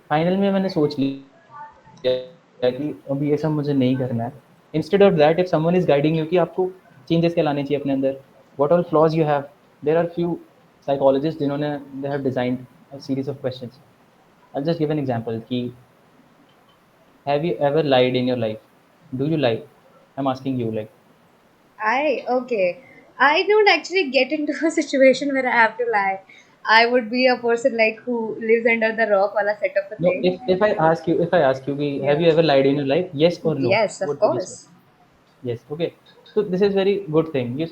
Final में मैंने सोच लिया कि अब ये सब मुझे नहीं करना है। Instead of that, if someone is guiding you कि आपको चेंजेस क्या लाने चाहिए अपने अंदर, what all flaws you have, there are few psychologist जिन्होंने they have designed a series of questions. I just give an example कि have you ever lied in your life, do you lie, I am asking you like. Okay. I don't actually get into a situation where I have to lie. I would be a person like who lives under the rock wala set of a no, thing. if I ask you कि have Yeah. you ever lied in your life, yes or no, Yes, of what would you say? course. Yes, okay. So this is very good thing. You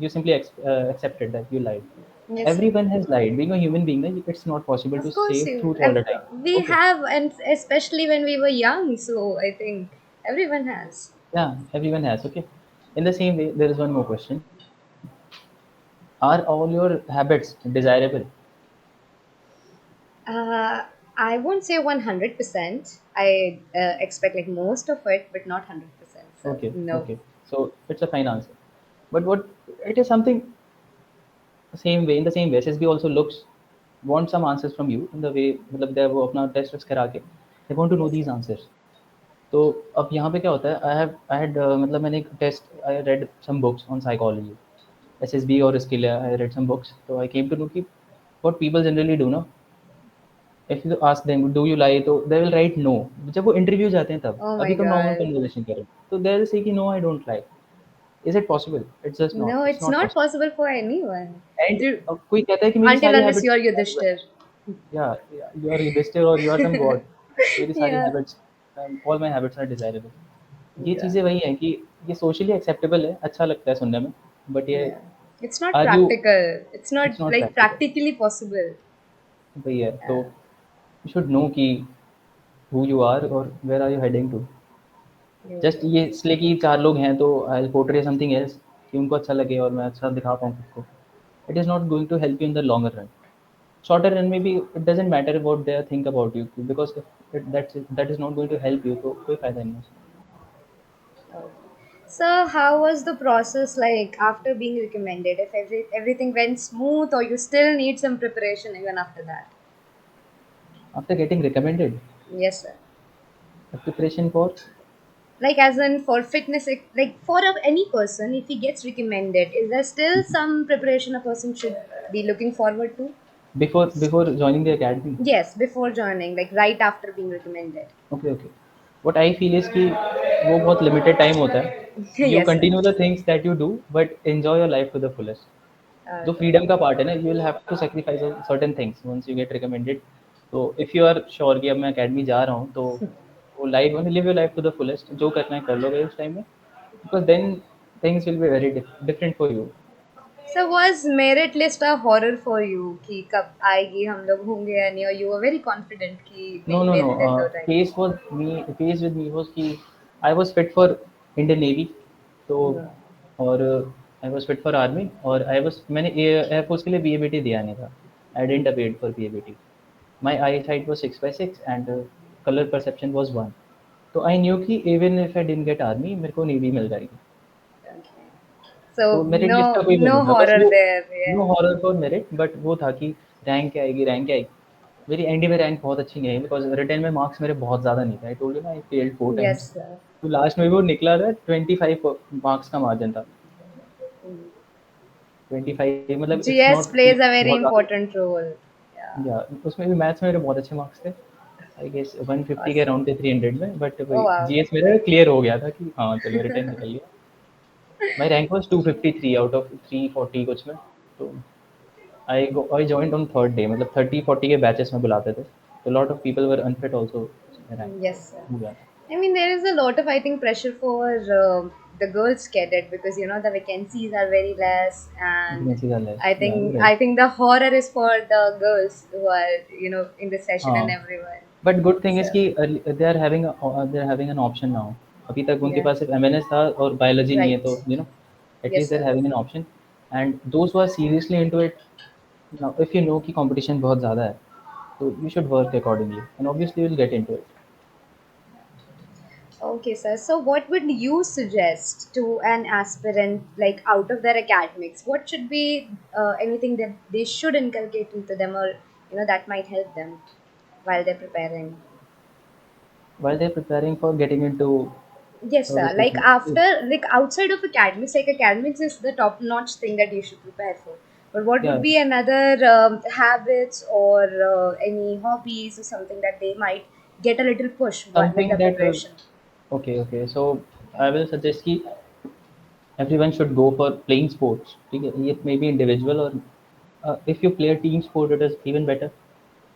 simply accepted that you lied. Yes, sir. Everyone has lied. Being a human being, it's not possible to Of say course, you. truth all the time. We Okay. have, and especially when we were young. So I think everyone has. Yeah, everyone has. Okay. In the same way, there is one more question. Are all your habits desirable? Uh, I won't say 100%. I expect like most of it, but not 100%. So Okay. no. Okay. So it's a fine answer. But what it is something same way, in the same way, SSB also looks, want some answers from you in the way, मतलब they वो अपना test waste करा के they want to know Yes, these sir. answers. तो अब यहाँ पे क्या होता है, आई हैड मतलब मैंने एक test, I read some books on psychology, SSB और इसके लिए आई रेड सम बुक्स। तो आई केम टू नो कि व्हाट पीपल जनरली डू ना, if you ask them do you lie, तो दे विल राइट नो। जब वो interview जाते हैं तब, Oh अभी my तो नॉर्मल God. कन्वर्सेशन करें, तो दे विल से कि no I don't lie. Is it possible? It's just not. No, It's it's not not possible. possible for anyone. And You- कोई कहता है कि मेरी Until सारी unless habits you're desirable Yudhishthir. है, या यू आर युधिष्ठिर और यू आर सम गॉड, मेरी सारी Yeah. Habits, all my habits are desirable. ये Yeah. चीज़ें वही हैं कि ये सोशली एक्सेप्टेबल है, अच्छा लगता है सुनने में, बट ये Yeah. It's not are you, practical. It's not it's not like practical. practically possible. वही है, तो Yeah. यू शुड नो कि हु यू आर और where are you heading to. Just Okay. ये इसलिए कि 4 लोग हैं तो I will portray something else कि उनको अच्छा लगे और मैं अच्छा दिखा पाऊँ खुद को। It is not going to help you in the longer run. Shorter run में भी it doesn't matter what they think about you, because if that is not going to help you, तो कोई फ़ायदा नहीं है उसका। Okay. So, how was the process like after being recommended? If everything went smooth, or you still need some preparation even after that? After getting recommended, Yes, sir. Preparation for, Like as in for fitness, like for any person, if he gets recommended, is there still some preparation a person should be looking forward to? Before joining the academy. Yes, before joining, like right after being recommended. Okay, okay. What I feel is कि वो बहुत limited time होता है। You Yes, sir. Continue the things that you do, but enjoy your life to the fullest. जो Okay. Freedom का part है ना, you will have to sacrifice certain things once you get recommended. तो if you are sure कि अब मैं academy जा रहा हूँ, तो वो लाइफ में live your life to the fullest, जो करना है कर लोगे उस टाइम में, because then things will be very different for you. So was merit list a horror for you कि कब आएगी हम लोग होंगे या नहीं, और you were very confident कि No, नहीं no, no. मेरिट लिस्ट हो जाएगी. Case was me. Case with me was कि I was fit for Indian Navy, तो Yeah. और I was fit for Army, और I was, मैंने एयरफोर्स के लिए BABT दिया नहीं था। I didn't appear for BABT. My eyesight was 6/6 and color perception was 1. तो I knew कि even if I didn't get Army, मेरे को Navy मिल जाएगी। Okay. तो So मेरिट लिस्ट का कोई वो नहीं no था, बस horror वो there. No Yeah. Horror for merit, but वो था कि रैंक क्या आएगी, रैंक क्या आएगी। मेरी एनडी में रैंक बहुत अच्छी नहीं आई, बिकॉज रिटर्न में मार्क्स मेरे बहुत ज़्यादा नहीं थे। आई टोल्ड यू ना, I failed 4 times. Yes, sir. तो लास्ट में वो निकला था 25 मार्क्स का मार्जिन था। Mm. 25 मतलब it's GS not plays a very बहुत ज़्यादा। important role. Yeah. या उसमें भी मैथ्स में मेरे बहुत अच्छे मार्क्स थे, आई गेस 150 के Awesome. अराउंड थे 300 में, बट Oh वही wow. जीएस मेरा क्लियर हो गया था कि हाँ चलो रिटर्न निकल गया। माई रैंक वॉज 253 आउट ऑफ 340 कुछ में। तो I joined on third day, मतलब 30-40 के बैचेस में बुलाते थे, तो lot of people were unfit also rank Yes, sir. हो गया था। I mean, there is a lot of, I think, pressure for the girls cadet because the vacancies are very less, and Vacancies are less, I yeah, you're think right। I think the horror is for the girls who are in the session हाँ, and everyone. But good thing is So कि they are having an option now. अभी तक उनके yeah, पास सिर्फ MNS था और biology नहीं है, right. तो Yes, at least they are sir. Having an option. And those who are seriously into it, now if you know कि कंपटीशन बहुत ज़्यादा है, तो you should work accordingly and obviously you will get into it. Okay, sir. So, what would you suggest to an aspirant, like out of their academics? What should be anything that they should inculcate into them, or that might help them while they're preparing? While they're preparing for getting into Yes, sir. this Like thing, after, like outside of academics, like academics is the top-notch thing that you should prepare for. But what would yeah, be another habits or any hobbies or something that they might get a little push with something the that preparation? okay, okay. So I will suggest कि everyone should go for playing sports, ठीक है? It may be individual or if you play a team sport, it is even better.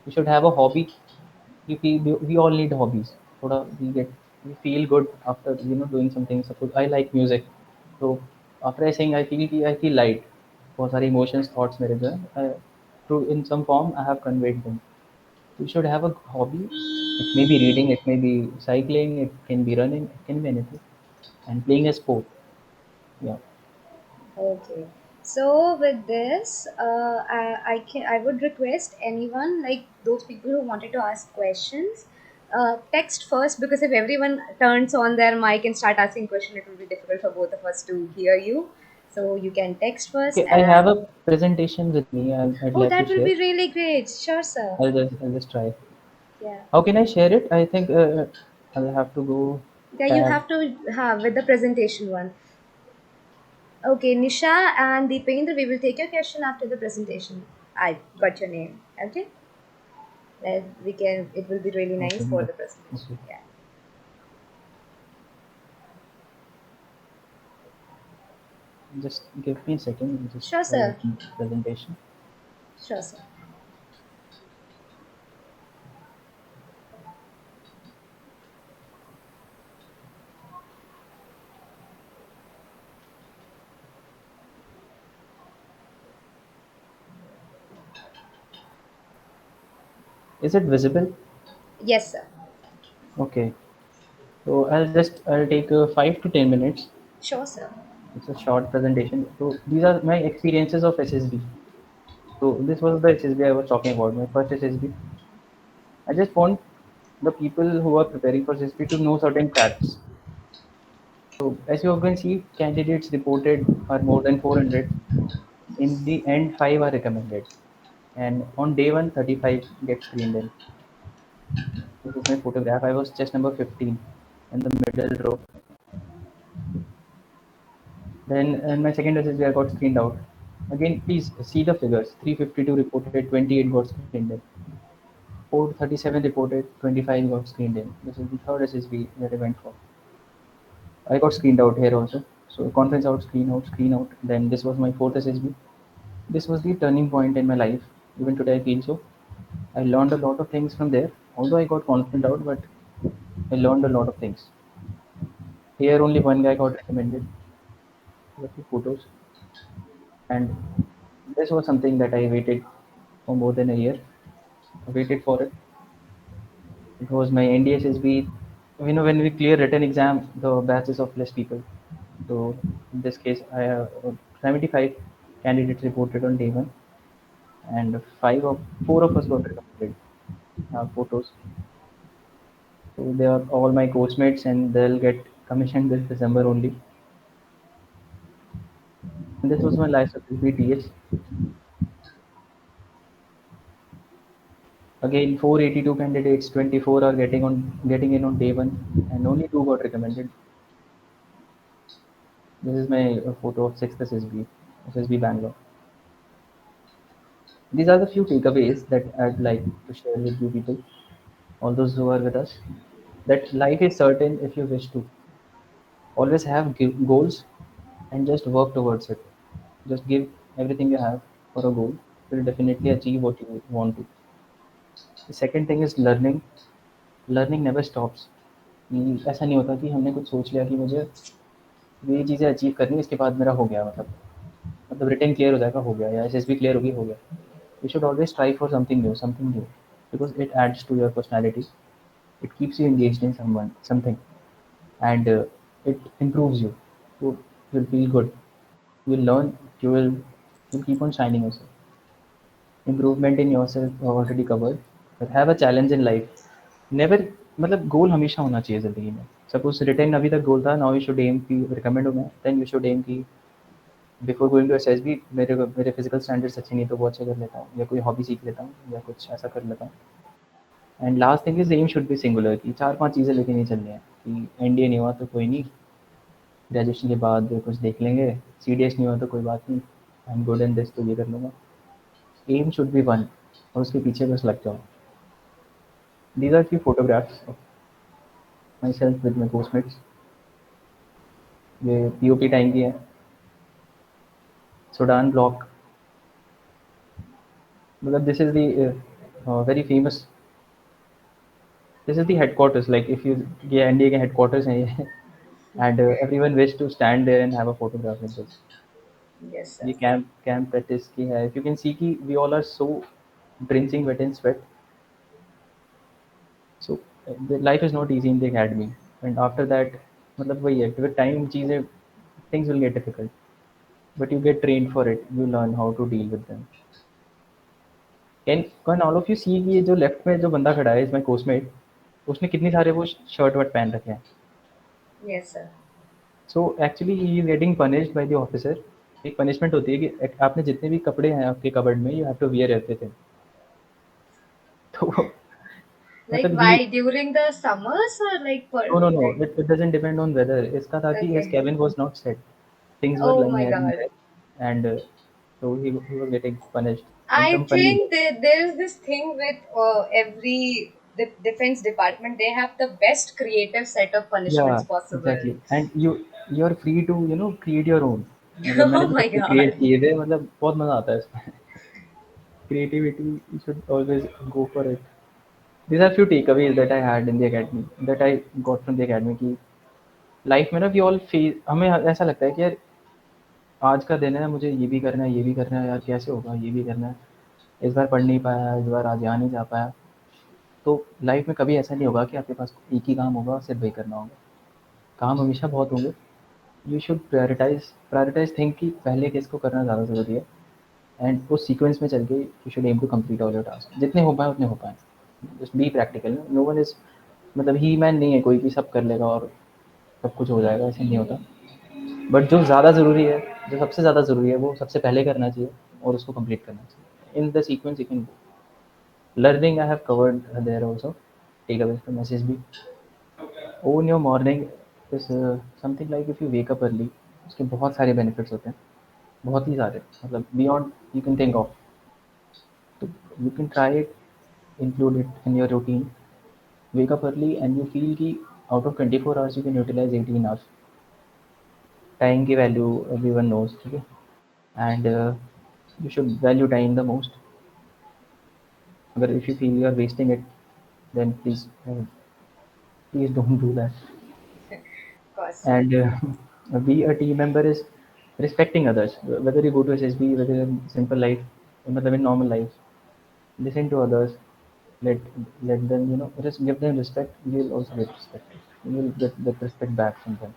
You should have a hobby. We all need hobbies. थोड़ा we feel good after doing something. Suppose I like music, so after I sing, I feel light. बहुत सारे emotions, thoughts मेरे जो है, through in some form I have conveyed them. You should have a hobby. It may be reading, it may be cycling, it can be running, it can be anything. And playing a sport. Yeah. Okay. So with this, I would request anyone like those people who wanted to ask questions, text first because if everyone turns on their mic and start asking questions, it will be difficult for both of us to hear you. So you can text first Okay, I have and a presentation with me. I'd oh, like to that will share. be really great. Sure, sir. I'll just try. Yeah. How can I share it? I think I'll have to go Yeah, you tab. have to have with the presentation one. Okay, Nisha and Deependra, we will take your question after the presentation. I got your name. Okay. That we can, it will be really Okay, nice for but the presentation. okay. Yeah. Just give me a second. I'll just Sure, sir. open the presentation. Sure, sir. Is it visible? Yes, sir. Okay. So I'll take 5 to 10 minutes. Sure, sir. It's a short presentation. So these are my experiences of SSB. So this was the SSB I was talking about. My first SSB. I just want the people who are preparing for SSB to know certain facts. So as you can see, candidates reported are more than 400. In the end, 5 are recommended. And on day one, 35 get screened in. This is my photograph. I was just number 15 in the middle row. Then in my second SSB, I got screened out. Again, please see the figures. 352 reported, 28 got screened in. 437 reported, 25 got screened in. This is the third SSB that I went for. I got screened out here also. So conference out, screen out, screen out. Then this was my fourth SSB. This was the turning point in my life. Even today, I feel so. I learned a lot of things from there. Although I got confident out, but I learned a lot of things. Here, only one guy got recommended. The two photos, and this was something that I waited for more than a year. I waited for it. It was my NDSSB. You know, when we clear written exam, the batches of less people. So in this case, I have 75 candidates reported on day one, and four of us got recommended photos. So they are all my course mates, and they'll get commissioned this December only. And this was my last BTS. Again, 482 candidates, 24 are getting in on day one, and only two got recommended. This is my photo of sixth SSB Bangalore. These are the few takeaways that I'd like to share with you people, all those who are with us. That life is certain if you wish to. Always have goals and just work towards it. Just give everything you have for a goal. You'll definitely achieve what you want to. The second thing is learning. Learning never stops ऐसा नहीं होता कि हमने कुछ सोच लिया कि मुझे ये चीज़ें अचीव करनी है इसके बाद मेरा हो गया मतलब रिटर्न क्लियर हो जाएगा हो गया या एसएसबी क्लियर होगी हो गया you should always try for something new because it adds to your personality it keeps you engaged in something and it improves you. So you'll feel good. You'll learn. You'll keep on shining yourself. Improvement in yourself already covered. But have a challenge in life. Never मतलब गोल हमेशा होना चाहिए ज़िंदगी में. Suppose retain अभी तक गोल था now you should aim की रिकमेंड हो गया देन यू शुड एम की बिफोर गोइंग टू एसएसबी मेरे फिजिकल स्टैंडर्ड्स अच्छे नहीं तो वो अच्छे कर लेता हूँ या कोई हॉबी सीख लेता हूँ या कुछ ऐसा कर लेता हूँ. And last thing is aim should be singular की 4-5 चीज़ें लेके नहीं चलनी है कि एनडीए नहीं हुआ तो कोई नहीं ग्रेजुएशन के बाद कुछ देख लेंगे सीडीएस नहीं हुआ तो कोई बात नहीं I am good in this तो ये कर लूँगा एम शुड बी वन और उसके पीछे बस लग जाओ. These are few photographs of my self with my postmates. ये पीओपी टाइम की है. सुडान ब्लॉक मतलब this is the very famous this is the headquarters like if you ये एनडीए के हेडक्वार्टर्स हैं ये and everyone wish to stand there and have a photograph in this. Yes, sir. ये camp practice की है. If you can see कि we all are so drenching wet in sweat. So the life is not easy in the academy. And after that मतलब वही है with time चीज़ें things will get difficult. But you get trained for it. You learn how to deal with them. Can all of you see कि ये जो left में जो बंदा खड़ा है इज माई कोर्समेट उसने कितनी सारे वो शर्ट वर्ट पहन रखे हैं. Yes, sir. So actually he is getting punished by the officer. एक पनिशमेंट होती है कि आपने जितने भी कपड़े हैं आपके कबर्ड में you have to wear everything. तो Like मतलब ही why during the summers or like for no like it doesn't depend on weather. इसका था कि his okay. cabin was not set. Things were Oh lying my here and god. there and so he was getting punished in I company. think there's this thing with every defense department. They have the best creative set of punishments Yeah, possible. exactly. And you're free to create your own. मतलब मैंने Oh जो my खुद create god. किए थे, मतलब बहुत मज़ा आता है इसमें। Creativity, you should always go for it. These are few takeaways that I had in the academy, that I got from the academy कि लाइफ में ना वी ऑल फील, हमें ऐसा लगता है कि यार आज का दिन है, मुझे ये भी करना है, ये भी करना है, यार कैसे होगा, ये भी करना है, इस बार पढ़ नहीं पाया, इस बार आज यहाँ नहीं जा पाया। तो लाइफ में कभी ऐसा नहीं होगा कि आपके पास एक ही काम होगा और सिर्फ वही करना होगा। काम हमेशा बहुत होंगे। यू शुड प्रायोरिटाइज थिंक कि पहले किसको करना ज़्यादा ज़रूरी है, एंड उस सीक्वेंस में चल के you should aim to complete all your task, जितने हो पाए उतने हो पाए। Just be practical. No one is, मतलब ही मैन नहीं है कोई कि सब कर लेगा और सब कुछ हो जाएगा, ऐसे नहीं होता। बट जो ज़्यादा ज़रूरी है, जो सबसे ज़्यादा ज़रूरी है, वो सबसे पहले करना चाहिए और उसको कंप्लीट करना चाहिए। In the sequence you can go. Learning I have covered there also. Take away from SSB. Own your morning is something like if you wake up early, उसके बहुत सारे बेनिफिट्स होते हैं, बहुत ही सारे, मतलब beyond you can think of. तो you can try it, include it in your routine. Wake up early and you feel कि out of 24 hours you can utilize 18 hours. Time की value everyone knows, ठीक है? And you should value time the most. अगर if you feel you are wasting it, then please don't do that. Of course. And be a team member is respecting others. Whether you go to SSB, whether in simple life, मतलब in normal life, listen to others. Let let them, you know, just give them respect. You will also get respect. You will get that respect back from them.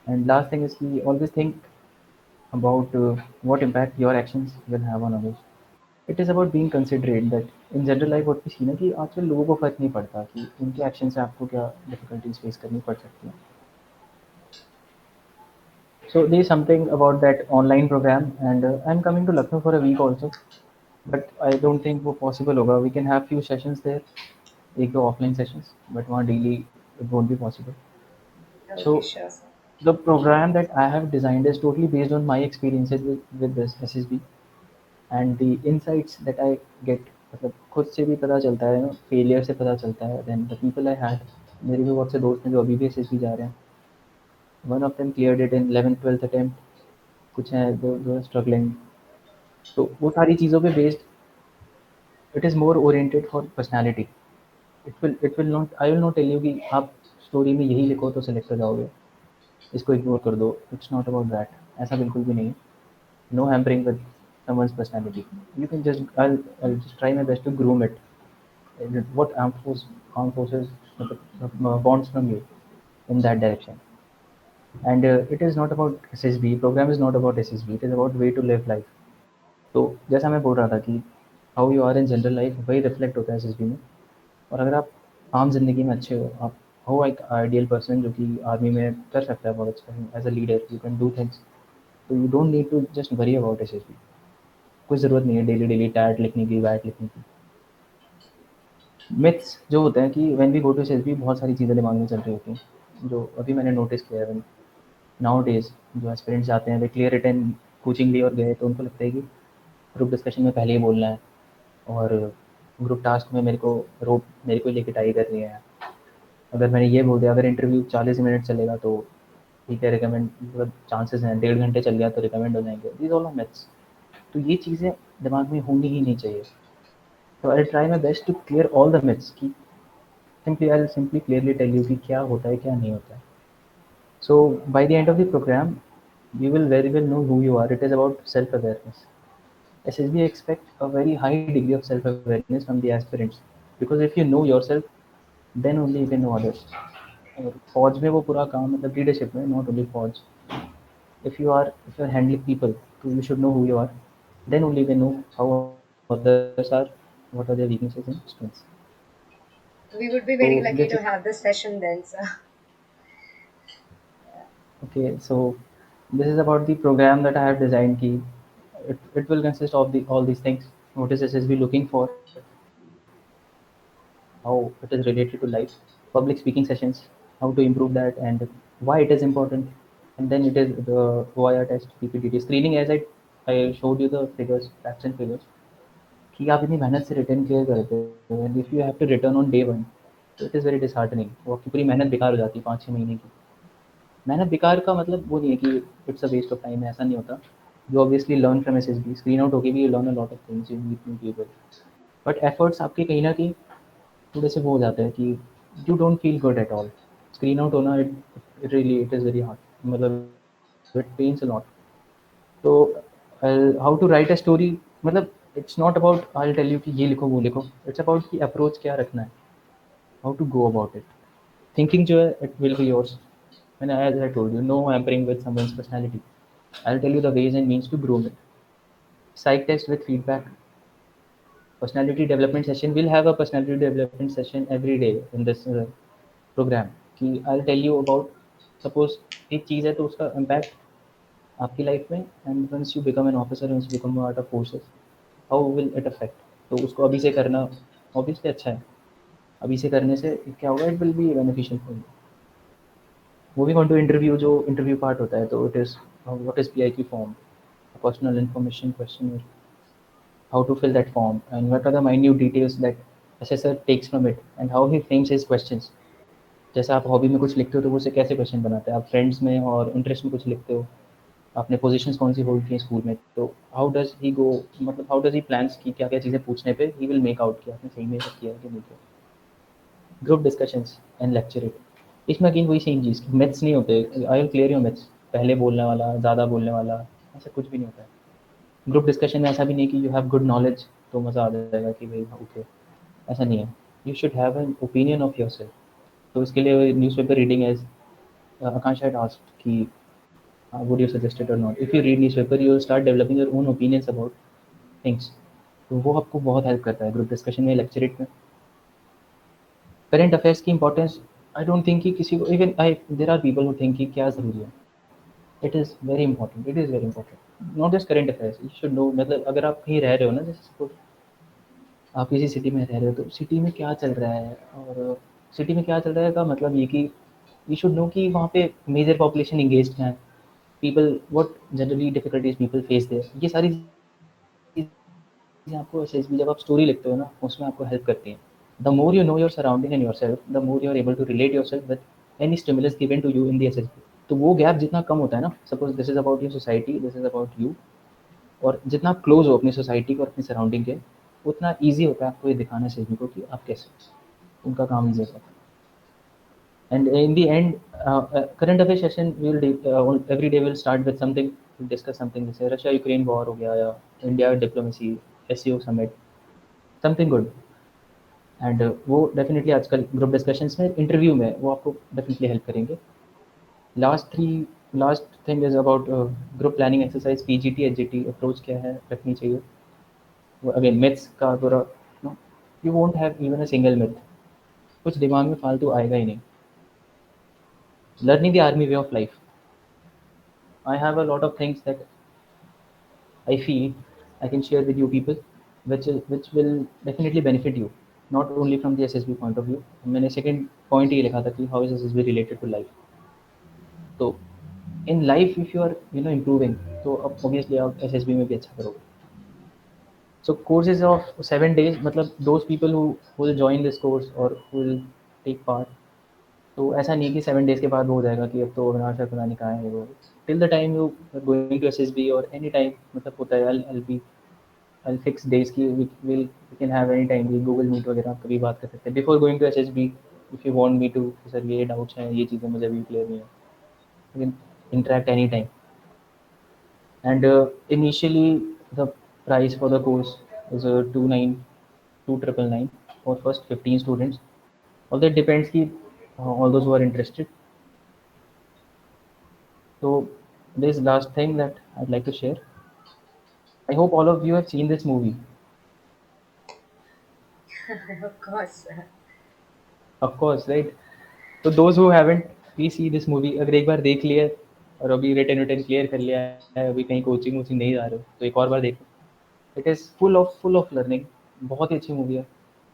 And last thing is कि always think about what impact your actions will have on others. It is about being considerate that in general life what we see ना कि आजकल लोगों को फ़र्क नहीं पड़ता कि उनके एक्शन से आपको क्या डिफ़िकल्टीज़ फेस करनी पड़ सकती हैं। So there is something about that online program, and I'm coming to Lucknow for a week also, but I don't think वो possible होगा. We can have few sessions there, एक दो offline sessions, but वहाँ daily it won't be possible. Okay, So sure, sir. the program that I have designed is totally based on my experiences with this SSB and the insights that I get. मतलब खुद से भी पता चलता है ना, failure से पता चलता है, then the people I had, मेरे भी बहुत से दोस्त हैं जो अभी भी एसएसबी जा रहे हैं। One of them cleared it in 11th 12th attempt, कुछ हैं जो स्ट्रगलिंग। तो वो सारी चीज़ों पे based, it is more oriented for personality. It will not, I will not tell you कि आप स्टोरी में यही लिखो तो सेलेक्ट हो जाओगे, इसको इग्नोर कर दो। इट्स नॉट अबाउट दैट, ऐसा बिल्कुल भी नहीं है। No hampering with someone's personality. You can just I just try my best to groom it, what armed forces wants from you in that direction. And it is not about SSB, program is not about SSB, it is about way to live life. तो जैसा मैं बोल रहा था कि how you are in general life वही reflect होता है एसएसबी में। और अगर आप आम ज़िंदगी में अच्छे हो, आप हो एक आइडियल पर्सन जो कि आर्मी में कर सकता है बहुत अच्छा, as a leader you can do things. तो you don't need to just worry about SSB. कोई ज़रूरत नहीं है डेली डेली टैट लिखने की, वैट लिखने की। मिथ्स जो होते हैं कि when we go to SSB बहुत सारी चीज़ें दिमाग में चल रही होती हैं, जो अभी मैंने नोटिस किया है। नाउ डेज जो एस्पिरेंट्स जाते हैं वे क्लियर रिटन कोचिंग ली और गए, तो उनको लगता है कि ग्रुप डिस्कशन में पहले ही बोलना है, और ग्रुप टास्क में मेरे को लेके टाई करनी है। अगर मैंने ये बोल दिया, अगर इंटरव्यू 40 मिनट चलेगा तो ठीक है, रिकमेंड मतलब चांसेस हैं 1.5 घंटे चल गया तो रिकमेंड हो जाएंगे। These all are myths. तो ये चीज़ें दिमाग में होनी ही नहीं चाहिए। तो I try my best to clear all the myths कि सिंपली क्लियरली टेल यू कि क्या होता है क्या नहीं होता है। So by the end of the program you will very well know who you are. It is about self awareness. SSB expect a very high degree of self awareness from the aspirants, because if you know yourself then only you can know others. और फौज में वो पूरा काम मतलब leadership में, not only फौज। if you are handling people, so you should know who you are, then only you can know how others are, what are their weaknesses and strengths. We would be So very this lucky is to have this session then, sir. okay. So this is about the program that I have designed. Ki it will consist of all these things. What is SSB looking for? How it is related to life, public speaking sessions, how to improve that, and why it is important. And then it is the OIR test, PPTT screening, as I showed you the figures, facts and figures, कि आप इतनी मेहनत से return clear करते हो, and if you have to return on day one, तो it is very disheartening. वो आपकी पूरी मेहनत बेकार हो जाती है 5-6 महीने की। मेहनत बेकार का मतलब वो नहीं है कि it's a waste of time है, ऐसा नहीं होता। You obviously learn from SSB, screen out होके भी you learn a lot of things, you meet new people, but efforts आपके कहीं न कहीं थोड़े से वो हो जाते हैं कि you don't feel good at all. Screen out होना it really it is very hard, मतलब इट पेन्स अ लॉट। तो how to write a story, मतलब it's not about I will tell you कि ये लिखो वो लिखो, इट्स अबाउट कि अप्रोच क्या रखना है, how to go about it. Thinking जो है it will be yours, and as I told you, no hampering with someone's personality. I'll tell you the ways and means to groom it. Psych test with feedback. Personality development session. We'll have a personality development session every day in this program. कि I'll tell you about, suppose एक चीज़ है तो उसका impact आपकी life में, and once you become an officer, once you become part of forces, how will it affect? तो उसको अभी से करना obviously अच्छा है। अभी से करने से क्या होगा, it will be beneficial for you. Moving on to interview, जो interview part होता है, तो it is what is PIQ form, a personal information questionnaire, how to fill that form, and what are the minute details that assessor takes from it, and how he frames his questions. जैसे आप hobby में कुछ लिखते हो तो वो उसे कैसे क्वेश्चन बनाते हैं, आप फ्रेंड्स में और इंटरेस्ट में कुछ लिखते हो, आपने पोजीशंस कौन सी होल्ड की हैं स्कूल में, तो हाउ डज़ ही गो, मतलब हाउ डज़ ही प्लान्स कि क्या-क्या चीज़ें पूछने पे ही विल मेक आउट कि आपने सही में किया है कि नहीं किया। Group discussions and lecture it. इसमें अगेन वही सेम चीज़, मिथ्स नहीं होते, आई विल क्लियर योर मिथ्स। पहले बोलने वाला, ज़्यादा बोलने वाला, ऐसा कुछ भी नहीं होता है। ग्रुप डिस्कशन में ऐसा भी नहीं है कि यू हैव गुड नॉलेज तो मज़ा आ जाएगा कि भाई ओके, ऐसा नहीं है। You should have an opinion of yourself. तो इसके लिए newspaper reading as Akanksha had asked कि would you suggest it or not? If you read newspaper, you will start developing your own opinions about things. तो वो आपको बहुत help करता है ग्रुप डिस्कशन में, लेक्चरेट में। करंट अफेयर्स की इंपॉर्टेंस, आई डोंट थिंक कि किसी को, even I there are people who think कि क्या ज़रूरी है। It is very important, it is very important, not just current affairs, you should know. मतलब अगर आप कहीं रह रहे हो ना, जैसे सपोज आप किसी सिटी में रह रहे हो, तो सिटी में क्या चल रहा है, और सिटी में क्या चल रहा है का मतलब ये कि यू शुड नो कि वहाँ पे मेजर पॉपुलेशन इंगेज्ड हैं, people what generally difficulties people face there, ये सारी चीज़ें आपको एसएसबी जब आप स्टोरी लिखते हो ना उसमें आपको हेल्प करती हैं। The more you know your surrounding and yourself, the more you are able to relate yourself with any stimulus given to you in the SSB. तो वो गैप जितना कम होता है ना, suppose this is about your society, this is about you, और जितना आप क्लोज हो अपनी सोसाइटी को और अपनी सराउंडिंग के, उतना ईजी होता है आपको ये दिखाना एसएसबी को कि आप कैसे हो। उनका काम ईजी होता है। And in the end current affair session will every day will start with something, discuss something, जैसे रशिया यूक्रेन वॉर हो गया, या India diplomacy, SCO summit, something good. And वो डेफिनेटली आजकल ग्रुप डिस्कशंस में, इंटरव्यू में वो आपको डेफिनेटली हेल्प करेंगे। Last three, last thing is about group planning exercise, PGT HGT approach क्या है रखनी चाहिए। वो अगेन मिथ्स का पूरा, no, you won't have even a single myth, कुछ दिमाग में फालतू आएगा ही नहीं। Learning the army way of life, I have a lot of things that I feel I can share with you people, which will definitely benefit you, not only from the SSB point of view। मैंने second point ये लिखा था कि how is SSB related to life. तो in life if you are improving, तो अब obviously आप SSB में भी अच्छा करोगे। सो कोर्सेज ऑफ 7 days, मतलब those people who will join this course और विल टेक पार्ट, तो ऐसा नहीं है कि 7 days के बाद वो हो जाएगा कि अब तो अविनाश सर पता नहीं कहाँ है वो। Till the time you going to SSB और एनी टाइम, मतलब होता है I'll be I'll fix days की we can have any time, ये गूगल मीट वगैरह आप कभी बात कर सकते हैं before going to SSB. If you want me to, sir ये डाउट्स हैं, ये चीज़ें मुझे अभी क्लियर नहीं है, you can interact anytime। And initially the price for the course is 299 for first 15 students, although it depends ki all those who are interested। So this last thing that I'd like to share, I hope all of you have seen this movie। Of course. Of course, right? तो those who haven't, please see this movie। अगर एक बार देख लिया और अभी written written clear कर लिया है, अभी कहीं कोचिंग वोचिंग नहीं जा रहे हो, तो एक और बार देखो। It is full of learning, बहुत ही अच्छी मूवी है।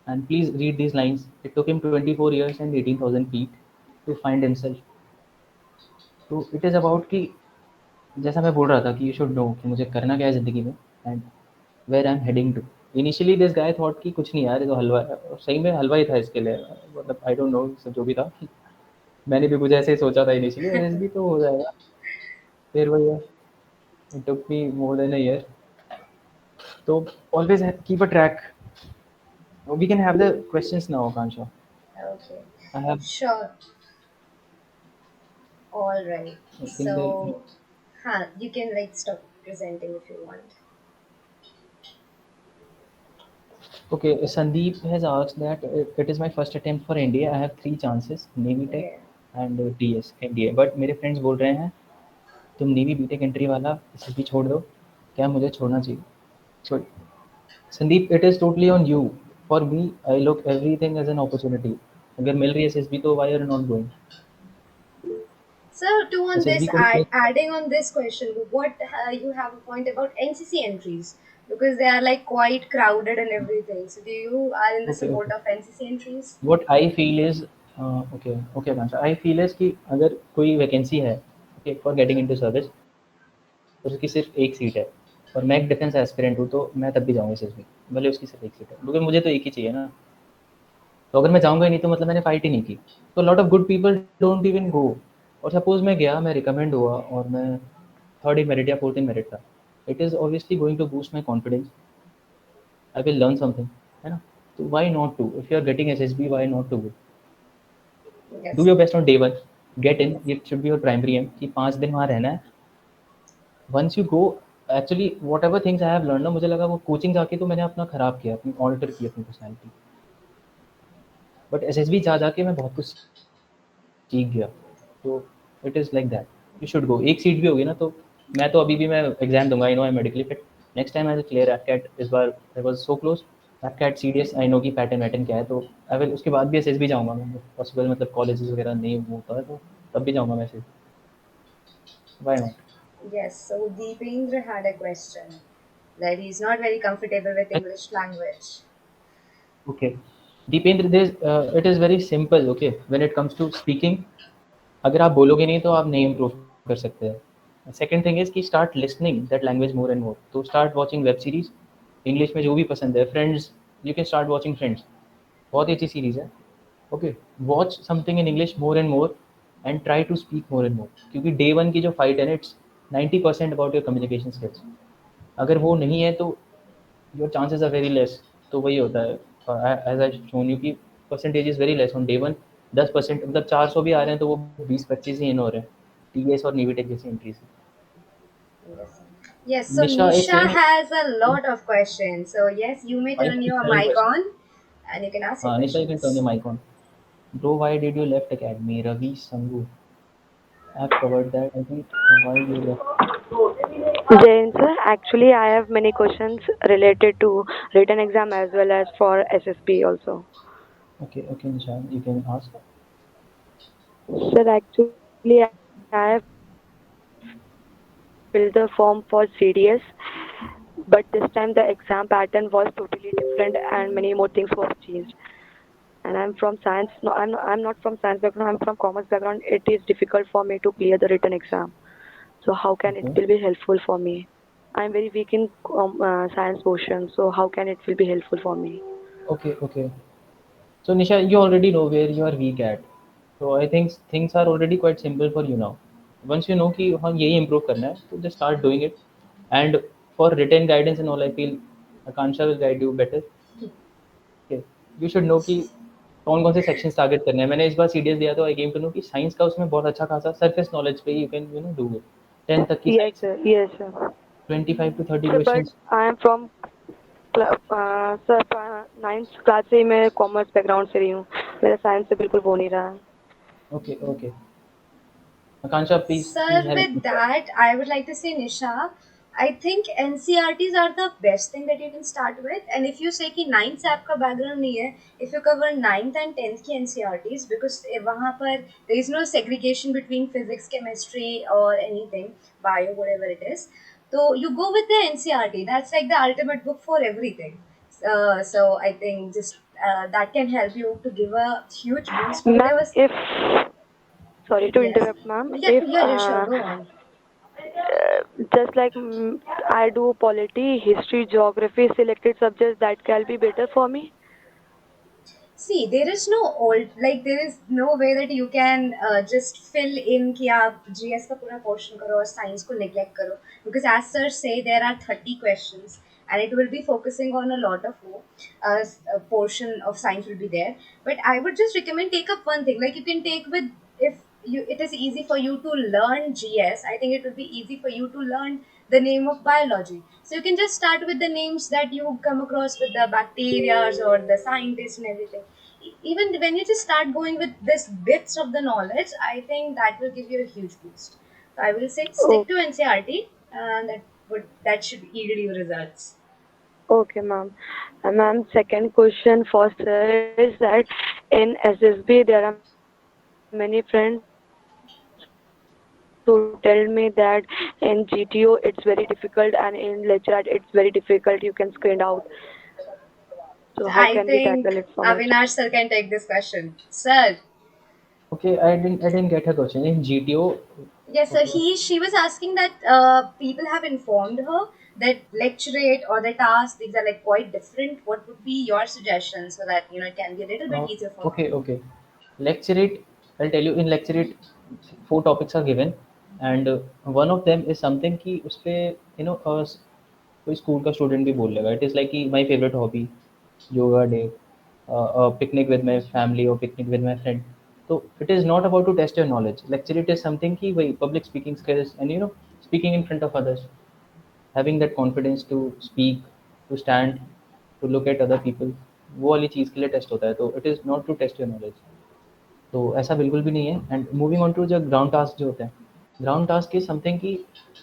And please read these lines, it took him 24 years and 18,000 feet to find himself. तो इट इज़ अबाउट कि जैसा मैं बोल रहा था कि यू शुड नो कि मुझे करना क्या है ज़िंदगी में, and where I am heading to. Initially this guy thought कि कुछ नहीं यार, ये तो हलवा है, और सही में हलवा ही था इसके लिए, मतलब आई डोंट नो सब जो भी था। मैंने भी कुछ ऐसे ही सोचा था इनिशियली, एसएसबी तो हो जाएगा। फिर वही है, it took me more than a year. तो always keep a track. We can have the questions now, Akansha. Okay, I have, sure. All right. I think there. So, huh, you can like stop presenting if you want. Okay, Sandeep has asked that it is my first attempt for NDA. I have three chances: Navy Tech Yeah. and TS NDA. But मेरे friends बोल रहे हैं तुम navy BTech entry वाला SSB छोड़ दो, क्या मुझे छोड़ना चाहिए? So Sandeep, it is totally on you. For me, I look everything as an opportunity. अगर मिल रही है एसएसबी तो why are you not going? So, to on this, SSB कोई close. adding on this question, what you have a point about NCC entries because they are like quite crowded and everything. So, do you are in the Okay, support okay. of NCC entries? What I feel is, okay, okay, Akansha. I feel is कि अगर कोई vacancy है, okay, for getting into service, और उसकी सिर्फ एक seat है, और मैं एक डिफेंस एस्पिरेंट हूँ, तो मैं तब भी जाऊँगा एसएसबी, भले उसकी सिर्फ एक सीट है, क्योंकि मुझे तो एक ही चाहिए ना। तो अगर मैं जाऊँगा ही नहीं तो मतलब मैंने फाइट ही नहीं की। तो lot of good people don't even go. और सपोज मैं गया, मैं रिकमेंड हुआ और मैं थर्ड इन मेरिट या फोर्थ इन मेरिट था, it is obviously going to boost my confidence. I will learn something, है ना? तो why not to, if you are getting SSB, why not to go? Do Yes. Your best on day one, get in, it should be your primary M कि 5 दिन वहाँ रहना है। Once you go, actually whatever things I have learn ना, मुझे लगा वो coaching जाके तो मैंने अपना खराब किया, अपनी ऑल्टर की अपनी पर्सनैलिटी। बट एसएसबी जा जाके मैं बहुत कुछ सीख गया। तो it is like that, you should go. एक सीट भी होगी ना, तो मैं तो अभी भी मैं एग्जाम दूंगा, I know I am medically fit. Next time I will clear AFCAT. इस बार I was so close. AFCAT CDS I know की पैटर्न वैटर्न क्या है, तो आई विल उसके बाद भी एसएसबी जाऊंगा मैं, पॉसिबल मतलब कॉलेजेस वगैरह नहीं होता है तो तब भी जाऊंगा मैं, why not? Yes. So, Deependra had a question that he's not very comfortable with English language. Okay, Deependra, it is very simple. Okay, when it comes to speaking, अगर आप बोलोगे नहीं तो आप नहीं इम्प्रूव कर सकते हैं। सेकंड थिंग इज़ कि start listening that language more and more. तो start watching web series English में जो भी पसंद है। Friends, you can start watching Friends, बहुत ही अच्छी सीरीज़ है। Okay, watch something in English more and more and try to speak more and more, क्योंकि डे वन की जो फाइट है ना, it's 90% about your communication skills. अगर वो नहीं है तो your chances are very less. तो वही होता है, एज आई शोन यू की percentage is very less on day one. 10%, मतलब 400 भी आ रहे हैं तो वो 20-25 ही इन हो रहे हैं, टीएस और नीवी टेक जैसी एंट्री से। Yes. Yes. So, Nisha is Nisha saying has a lot of questions. So, yes, you may turn your 5 to 7 mic question. on and you can ask your हाँ, Nisha, you can turn questions. Your mic on. Bro, why did you left academy? Ravi Sangu, I have covered that I think. Why you left? Jain sir, actually I have many questions related to written exam as well as for SSB also. Okay, okay Nisha, you can ask. Sir, actually I have filled the form for CDS, but this time the exam pattern was totally different and many more things was changed. And I'm from science. No, I'm not from science background. I'm from commerce background. It is difficult for me to clear the written exam. So how can it okay, will be helpful for me? I'm very weak in science portion. So how can it will be helpful for me? Okay, okay. So Nisha, you already know where you are weak at. So I think things are already quite simple for you now. Once you know कि हाँ यही improve करना है, तो just start doing it. And for written guidance and all, I feel Akansha will guide you better. Okay. You should know कि कौन कौन से sections target करने हैं। मैंने इस बार CDS दिया तो I came to know कि science का उसमें बहुत अच्छा खासा surface knowledge पे you can do it. 10 तक की Yes, science, sir. Yes, sir. 25 to 30 Sir, but questions. I am from sir ninth class से ही मैं कॉमर्स बैकग्राउंड से रही हूँ. मेरा साइंस से बिल्कुल हो नहीं रहा है. Okay, okay. Akansha, please Sir, have with it. that, I would like to say, Nisha, I think NCRTs are the best thing that you can start with. And if you say कि ninth से आपका background नहीं है, if you cover ninth and 10th की NCRTs, because वहाँ पर there is no segregation between physics, chemistry or anything, bio, whatever it is. So you go with the NCRT. That's like the ultimate book for everything. So I think just that can help you to give a huge boost because there Ma'am, was if sorry to yes, interrupt, ma'am, yeah, if yeah, yeah, sure, go on. just like I do polity, history, geography, selected subjects that can be better for me. See, there is no old, like there is no way that you can just fill in कि आप GS का पूरा portion करो और science को neglect करो, because as sir say there are 30 questions and it will be focusing on a lot of a portion of science will be there. But I would just recommend take up one thing, like you can take with, if you, it is easy for you to learn GS, I think it would be easy for you to learn the name of biology. So you can just start with the names that you come across with the bacteria or the scientists and everything. Even when you just start going with this bits of the knowledge, I think that will give you a huge boost. So I will say stick Oh, to NCRT, and that should yield you results. okay, ma'am. Ma'am, second question for sir is that in SSB there are many friends who tell me that in GTO it's very difficult and in lecture it's very difficult you can screen out. So how can we So tackle it I from it? think Avinash sir can take this question. Sir, Okay, I didn't get her question. In GTO, yes, sir. okay, She was asking that people have informed her that lecturate or the task things are like quite different. What would be your suggestion so that it can be a little bit uh, easier for her? okay. Lecturate, I'll tell you, in lecturate, four topics are given, and one of them is something कि उस पे कोई school का student भी बोल लेगा. It is like कि my favourite hobby, yoga day, picnic with my family और पिकनिक विद माई फ्रेंड. तो it is not about to test your knowledge. lecturate is something कि वही public speaking skills and speaking in front of others, having that confidence to speak, to stand, to look at other people, वो वाली चीज़ के लिए test होता है. तो it is not to test your knowledge. तो ऐसा बिल्कुल भी नहीं है. एंड मूविंग ऑन टू जो ग्राउंड टास्क जो होते हैं, ग्राउंड टास्क इज समथिंग कि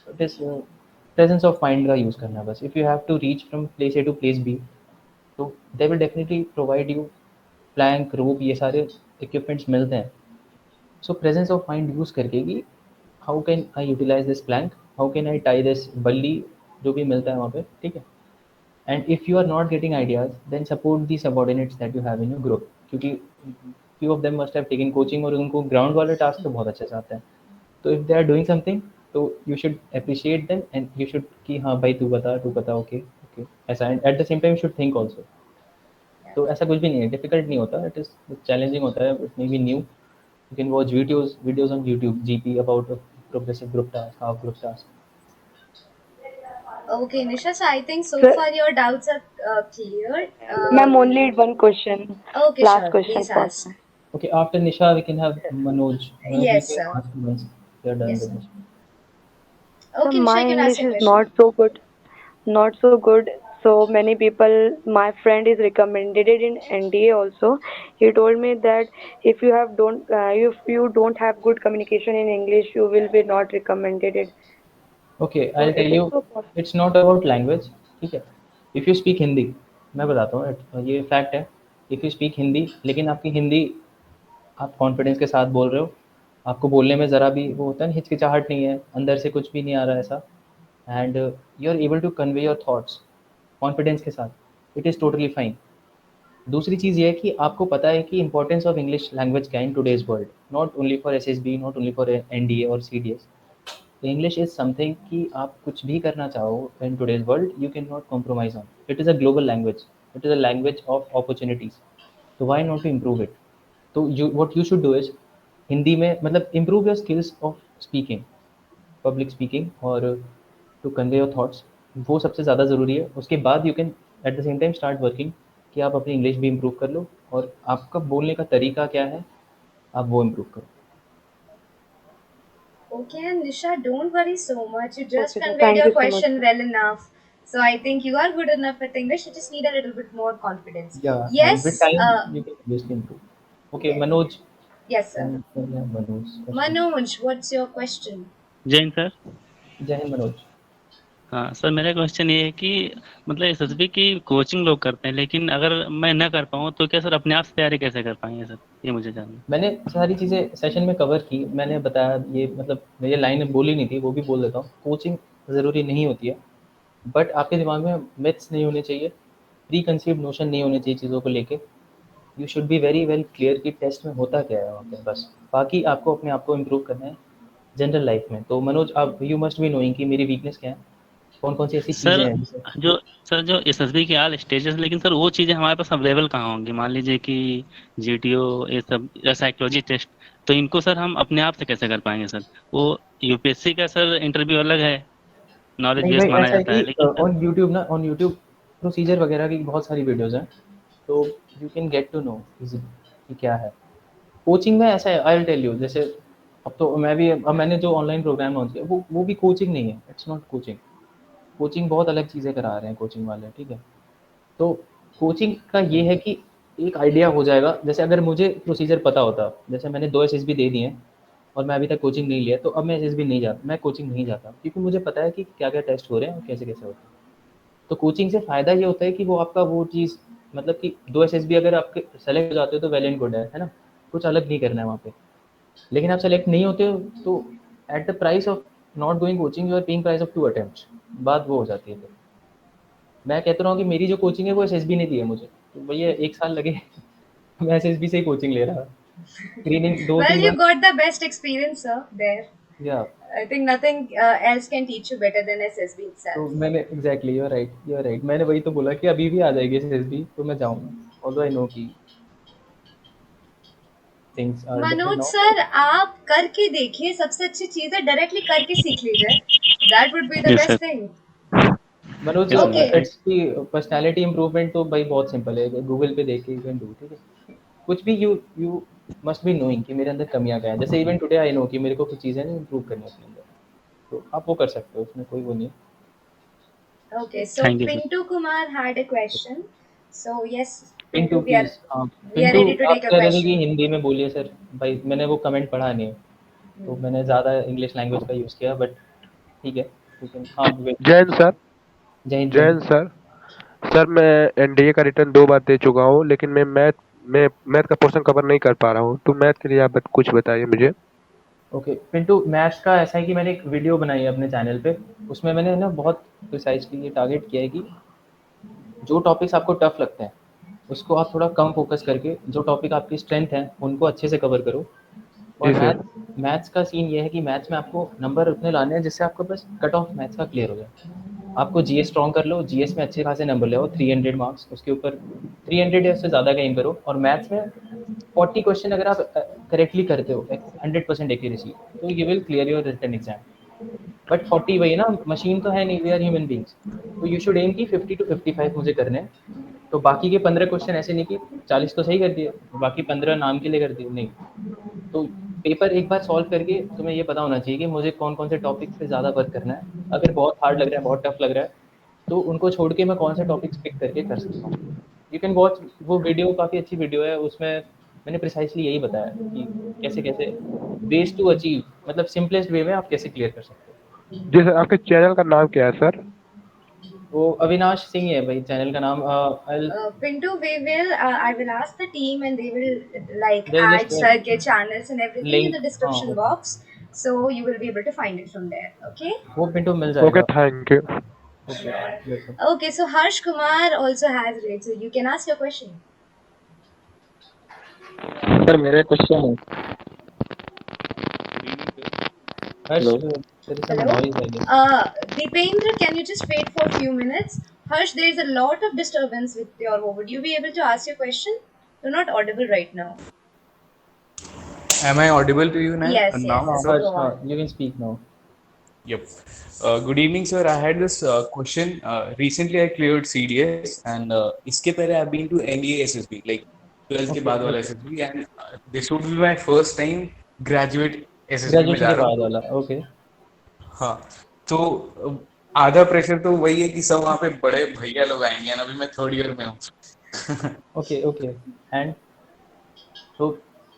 it is presence of mind का यूज़ करना है बस. If you have to reach from place A to place B, तो they will definitely provide you plank, rope, ये सारे इक्विपमेंट्स मिलते हैं. So presence of mind use करके कि how can I utilize this plank, how can I tie this बल्ली, जो भी मिलता है वहाँ पे, ठीक है. And if you are not getting ideas, then support the subordinates that you have in your group, क्योंकि few of them must have taken coaching और उनको ग्राउंड वाले टास्क तो बहुत अच्छे से आते हैं. तो if they are doing something, तो you should appreciate them and you should कि हाँ भाई तू बता, ओके ओके, ऐसा. And at the same time you should think also. Yeah. तो ऐसा कुछ भी नहीं है, डिफिकल्ट नहीं होता. इट इज़ चैलेंजिंग होता है, it may be new. You can watch videos on YouTube, GP about progressive group task, half group task. Okay, Nisha. So I think so Sir, far your doubts are cleared. ma'am, only one question. Okay, Last sure. question Please for ask. sir. Okay, after Nisha, we can have Manoj. Manoj, you Yes, can sir. ask once we are done Yes, with sir. this. So Okay, Nisha, my you can ask English your is question. not so good. Not so good. So many people, my friend is recommended it in NDA also. He told me that if you don't have good communication in English, you will be not recommended it. Okay, So I'll tell it is you, so possible. it's not about language. ठीक है. If you speak Hindi, मैं बताता हूँ, ये fact है. If you speak Hindi, लेकिन आपकी हिंदी आप कॉन्फिडेंस के साथ बोल रहे हो, आपको बोलने में ज़रा भी वो होता है ना, हिचकिचाहट नहीं है, अंदर से कुछ भी नहीं आ रहा है ऐसा, and you are able to convey your thoughts confidence के साथ, इट इज़ टोटली फाइन. दूसरी चीज़ ये है कि आपको पता है कि इंपॉर्टेंस ऑफ इंग्लिश लैंग्वेज क्या है in today's world, not only for SSB, not only for NDA और सीडीएस. इंग्लिश इज़ समथिंग कि आप कुछ भी करना चाहो in today's world, you can not compromise on. It is a global language, it is a language of opportunities. तो why not to improve it. तो you what you should do is Hindi में मतलब improve your skills of speaking, public speaking, और to convey your thoughts. वो सबसे ज़्यादा ज़रूरी है. उसके बाद you can at the same time start working कि आप अपनी इंग्लिश भी इम्प्रूव कर लो, और आपका बोलने का तरीका क्या है, आप वो इम्प्रूव करो. Okay, and Nisha, don't worry so much. You just Okay, sir. conveyed Thank your you so much, question sir. well enough. So I think you are good enough at English. You just need a little bit more confidence. Yeah, and with Yes, time you can obviously improve. Okay, yeah. Manoj. Yes, sir. Manoj question. Manoj, what's your question? Jain sir. जय हिंद मनोज. हाँ sir, मेरा question ये है कि मतलब SSB की coaching लोग करते हैं, लेकिन अगर मैं ना कर पाऊँ तो क्या सर अपने आप से तैयारी कैसे कर पाएंगे सर, ये मुझे जानना है। मैंने सारी चीज़ें सेशन में कवर की, मैंने बताया ये, मतलब ये लाइन बोली नहीं थी, वो भी बोल देता हूँ. कोचिंग ज़रूरी नहीं होती है, बट आपके दिमाग में मिथ्स नहीं होने चाहिए, प्री कंसीव्ड नोशन नहीं होने चाहिए चीज़ों को लेके. You should be very well clear कि टेस्ट में होता क्या है वहाँ पे, बस. बाकी आपको अपने आप को इम्प्रूव करना है जनरल लाइफ में. तो मनोज, आप यू मस्ट बी नोइंग कि मेरी वीकनेस क्या है. कौन-कौन सी ऐसी चीज़ें सर हैं जैसे जो सर जो एसएसबी के ऑल स्टेजेस, लेकिन सर वो चीजें हमारे पास अवेलेबल कहाँ होंगी? मान लीजिए कि जीटीओ, ये सब या साइकोलॉजी टेस्ट, तो इनको सर हम अपने आप से कैसे कर पाएंगे सर? वो यूपीएससी का सर इंटरव्यू अलग है, नॉलेज नहीं बेस भाई, माना ऐसा है जाता कि है, लेकिन सर ऑन यूट्यूब प्रोसीजर वगैरह की बहुत सारी वीडियोज़ हैं, तो you can get to know easily कि क्या है। कोचिंग में ऐसा है, आई विल टेल यू, जैसे अब तो मैं भी, अब मैंने जो ऑनलाइन प्रोग्राम लॉन्च किया वो भी कोचिंग नहीं है, इट्स नॉट कोचिंग। कोचिंग बहुत अलग चीज़ें करा रहे हैं कोचिंग वाले, ठीक है? तो कोचिंग का ये है कि एक आइडिया हो जाएगा, जैसे अगर मुझे प्रोसीजर पता होता, जैसे मैंने 2 एसएसबी दे दिए हैं और मैं अभी तक कोचिंग नहीं लिया, तो अब मैं एसएसबी नहीं जाता, मैं कोचिंग नहीं जाता, क्योंकि मुझे पता है कि क्या-क्या टेस्ट हो रहे हैं और कैसे-कैसे होते हैं। तो कोचिंग से फ़ायदा ये होता है कि वो आपका वो चीज़, मतलब कि 2 एसएसबी अगर आपके सेलेक्ट हो जाते हो तो वेल एंड गुड है ना? कुछ अलग नहीं करना है वहाँ पे। लेकिन आप सेलेक्ट नहीं होते हो, तो at the price of not going coaching you are paying price of 2 attempts, बात वो हो जाती है फिर। मैं कहता रहा हूँ कि मेरी जो कोचिंग है वो एसएसबी ने दी है मुझे, तो भैया 1 साल लगे मैं एसएसबी से ही कोचिंग ले रहा। Training Well, 2-3 you month. got the best experience, sir, there. या I think nothing else can teach you better than SSB तो itself. मैंने एग्ज़ैक्टली, यू आर राइट, मैंने वही तो बोला कि अभी भी आ जाएगी एसएसबी तो मैं जाऊँगा। ऑल्दो आई नो कि things are different Manoj now. Sir, आप करके देखिए, सबसे अच्छी चीज है डायरेक्टली करके सीख लीजिए. That would be the yes sir, best thing. Manoj, yes sir, okay. It's की पर्सनैलिटी इम्प्रूवमेंट तो भाई बहुत सिंपल है, गूगल पे देख के यू कैन डू, ठीक है? कुछ भी यू मस्ट बी नोइंग कि मेरे अंदर कमियाँ क्या हैं। जैसे इवन टुडे आई नो कि मेरे को कुछ चीज़ें ना इम्प्रूव करनी है अपने अंदर, तो आप वो कर सकते हो, उसमें कोई वो नहीं है। Okay, so thank you sir. Pintu Kumar had a question. So yes, Pintu Pintu, please, हाँ, we are Pintu ready to आप take your कह रहे थे कि question. हिंदी में बोलिए सर, भाई मैंने वो कमेंट पढ़ा नहीं है, तो मैंने ज़्यादा इंग्लिश लैंग्वेज का यूज़ किया, बट ठीक है, लेकिन हाँ, जय हिंद सर। जय हिंद, जय जय हिंद। हिंद सर। सर मैं एनडीए का रिटर्न 2 बार दे चुका हूँ, लेकिन मैं मैथ का पोर्शन कवर नहीं कर पा रहा हूँ, तो मैथ के लिए आप कुछ बताइए मुझे। ओके पिंटू, मैथ्स का ऐसा है कि मैंने एक वीडियो बनाई है अपने चैनल पे, उसमें मैंने ना बहुत प्रिसाइजली ये टारगेट किया है कि जो टॉपिक्स आपको टफ लगते हैं उसको आप थोड़ा कम फोकस करके जो टॉपिक आपकी स्ट्रेंथ है उनको अच्छे से कवर करो। और जी सर। मैथ्स का सीन ये है कि मैथ्स में आपको नंबर उतने लाने हैं जिससे आपका बस कट ऑफ मैथ्स का क्लियर हो जाए। आपको जीएस स्ट्रॉन्ग कर लो, जीएस में अच्छे खासे नंबर ले आओ, 300 मार्क्स, उसके ऊपर 300 या उससे ज़्यादा गेन करो। और मैथ्स में 40 क्वेश्चन अगर आप करेक्टली करते हो 100% एक्यूरेसी, तो you will clear your written exam. But 40 वही ना, मशीन तो है नहीं, वी आर ह्यूमन बींग्स। तो यू शुड एम की 50 to 55 मुझे करने हैं। तो बाकी के 15 क्वेश्चन ऐसे नहीं कि 40 तो सही कर दिए, बाकी 15 नाम के लिए कर दिए, नहीं। तो पेपर एक बार सॉल्व करके तुम्हें ये पता होना चाहिए कि मुझे कौन कौन से टॉपिक्स पे ज़्यादा वर्क करना है। अगर बहुत हार्ड लग रहा है, बहुत टफ लग रहा है, तो उनको छोड़ के मैं कौन से टॉपिक्स पिक करके कर सकता हूँ। यू कैन वॉच वो वीडियो, काफ़ी अच्छी वीडियो है, उसमें मैंने प्रिसाइसली यही बताया कि कैसे कैसे वेज टू अचीव, मतलब सिंपलेस्ट वे में आप कैसे क्लियर कर सकते हो। जी सर, आपके चैनल का नाम क्या है सर? वो अविनाश सिंह है भाई चैनल का नाम। Pintu, I will ask the team and they will like there add just circuit channels and everything in link, the हाँ description okay, box. So you will be able to find it from there. Okay. वो पिंटू मिल okay, जाएगा। Thank you. Okay, welcome. Okay, so Harsh Kumar also has it. So you can ask your question. Sir मेरा question है। हर्ष, hello. there is some Hello. noise I guess. Deependra, can you just wait for a few minutes? Harsh, there is a lot of disturbance with your. Would you be able to ask your question? You're not audible right now. Am I audible to you now? Yes, Now, yes. Manoj? Harsh, Go on. you can speak now. Yep. Good evening, sir. I had this question. Recently, I cleared CDS, and इसके पहले I've been to NDA SSB, like 12th के Okay, बाद वाला okay. SSB, and this would be my first time graduate SSB में graduation जा के रहा हूँ बाद तो वाला, ओके। हाँ। तो आधा प्रेशर तो वही है कि सब वहाँ पे बड़े भैया लोग आएंगे, and अभी मैं थर्ड ईयर में हूँ। Okay, okay. एंड तो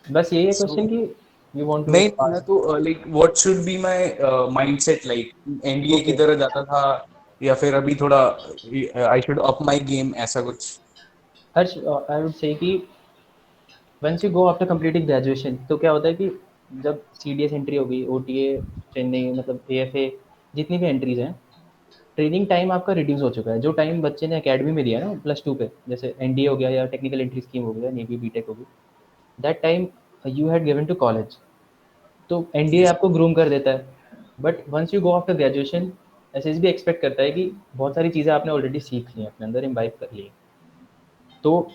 बस यही है So क्वेश्चन कि यू वांट टू नहीं, मैं पास। तो like what should be my mindset, like NDA की ओके तरह जाता था या फिर अभी थोड़ा I should up my game, ऐसा कुछ। हर्ष, आई वुड से कि once you go after completing graduation, तो क्या होता है कि जब सीडीएस एंट्री होगी, ओटीए, चेन्नई, मतलब एएफए, जितनी भी एंट्रीज हैं, ट्रेनिंग टाइम आपका रिड्यूस हो चुका है। जो टाइम बच्चे ने एकेडमी में दिया है ना +2 पे, जैसे एनडीए हो गया या टेक्निकल एंट्री स्कीम हो गया, नेवी बीटेक होगी, that time you had given to college. तो एनडीए यस। आपको ग्रूम कर देता है। But once you go after graduation, SSB expect करता है कि बहुत सारी चीज़ें आपने ऑलरेडी सीख ली हैं, अपने अंदर इम्बाइब कर ली हैं। तो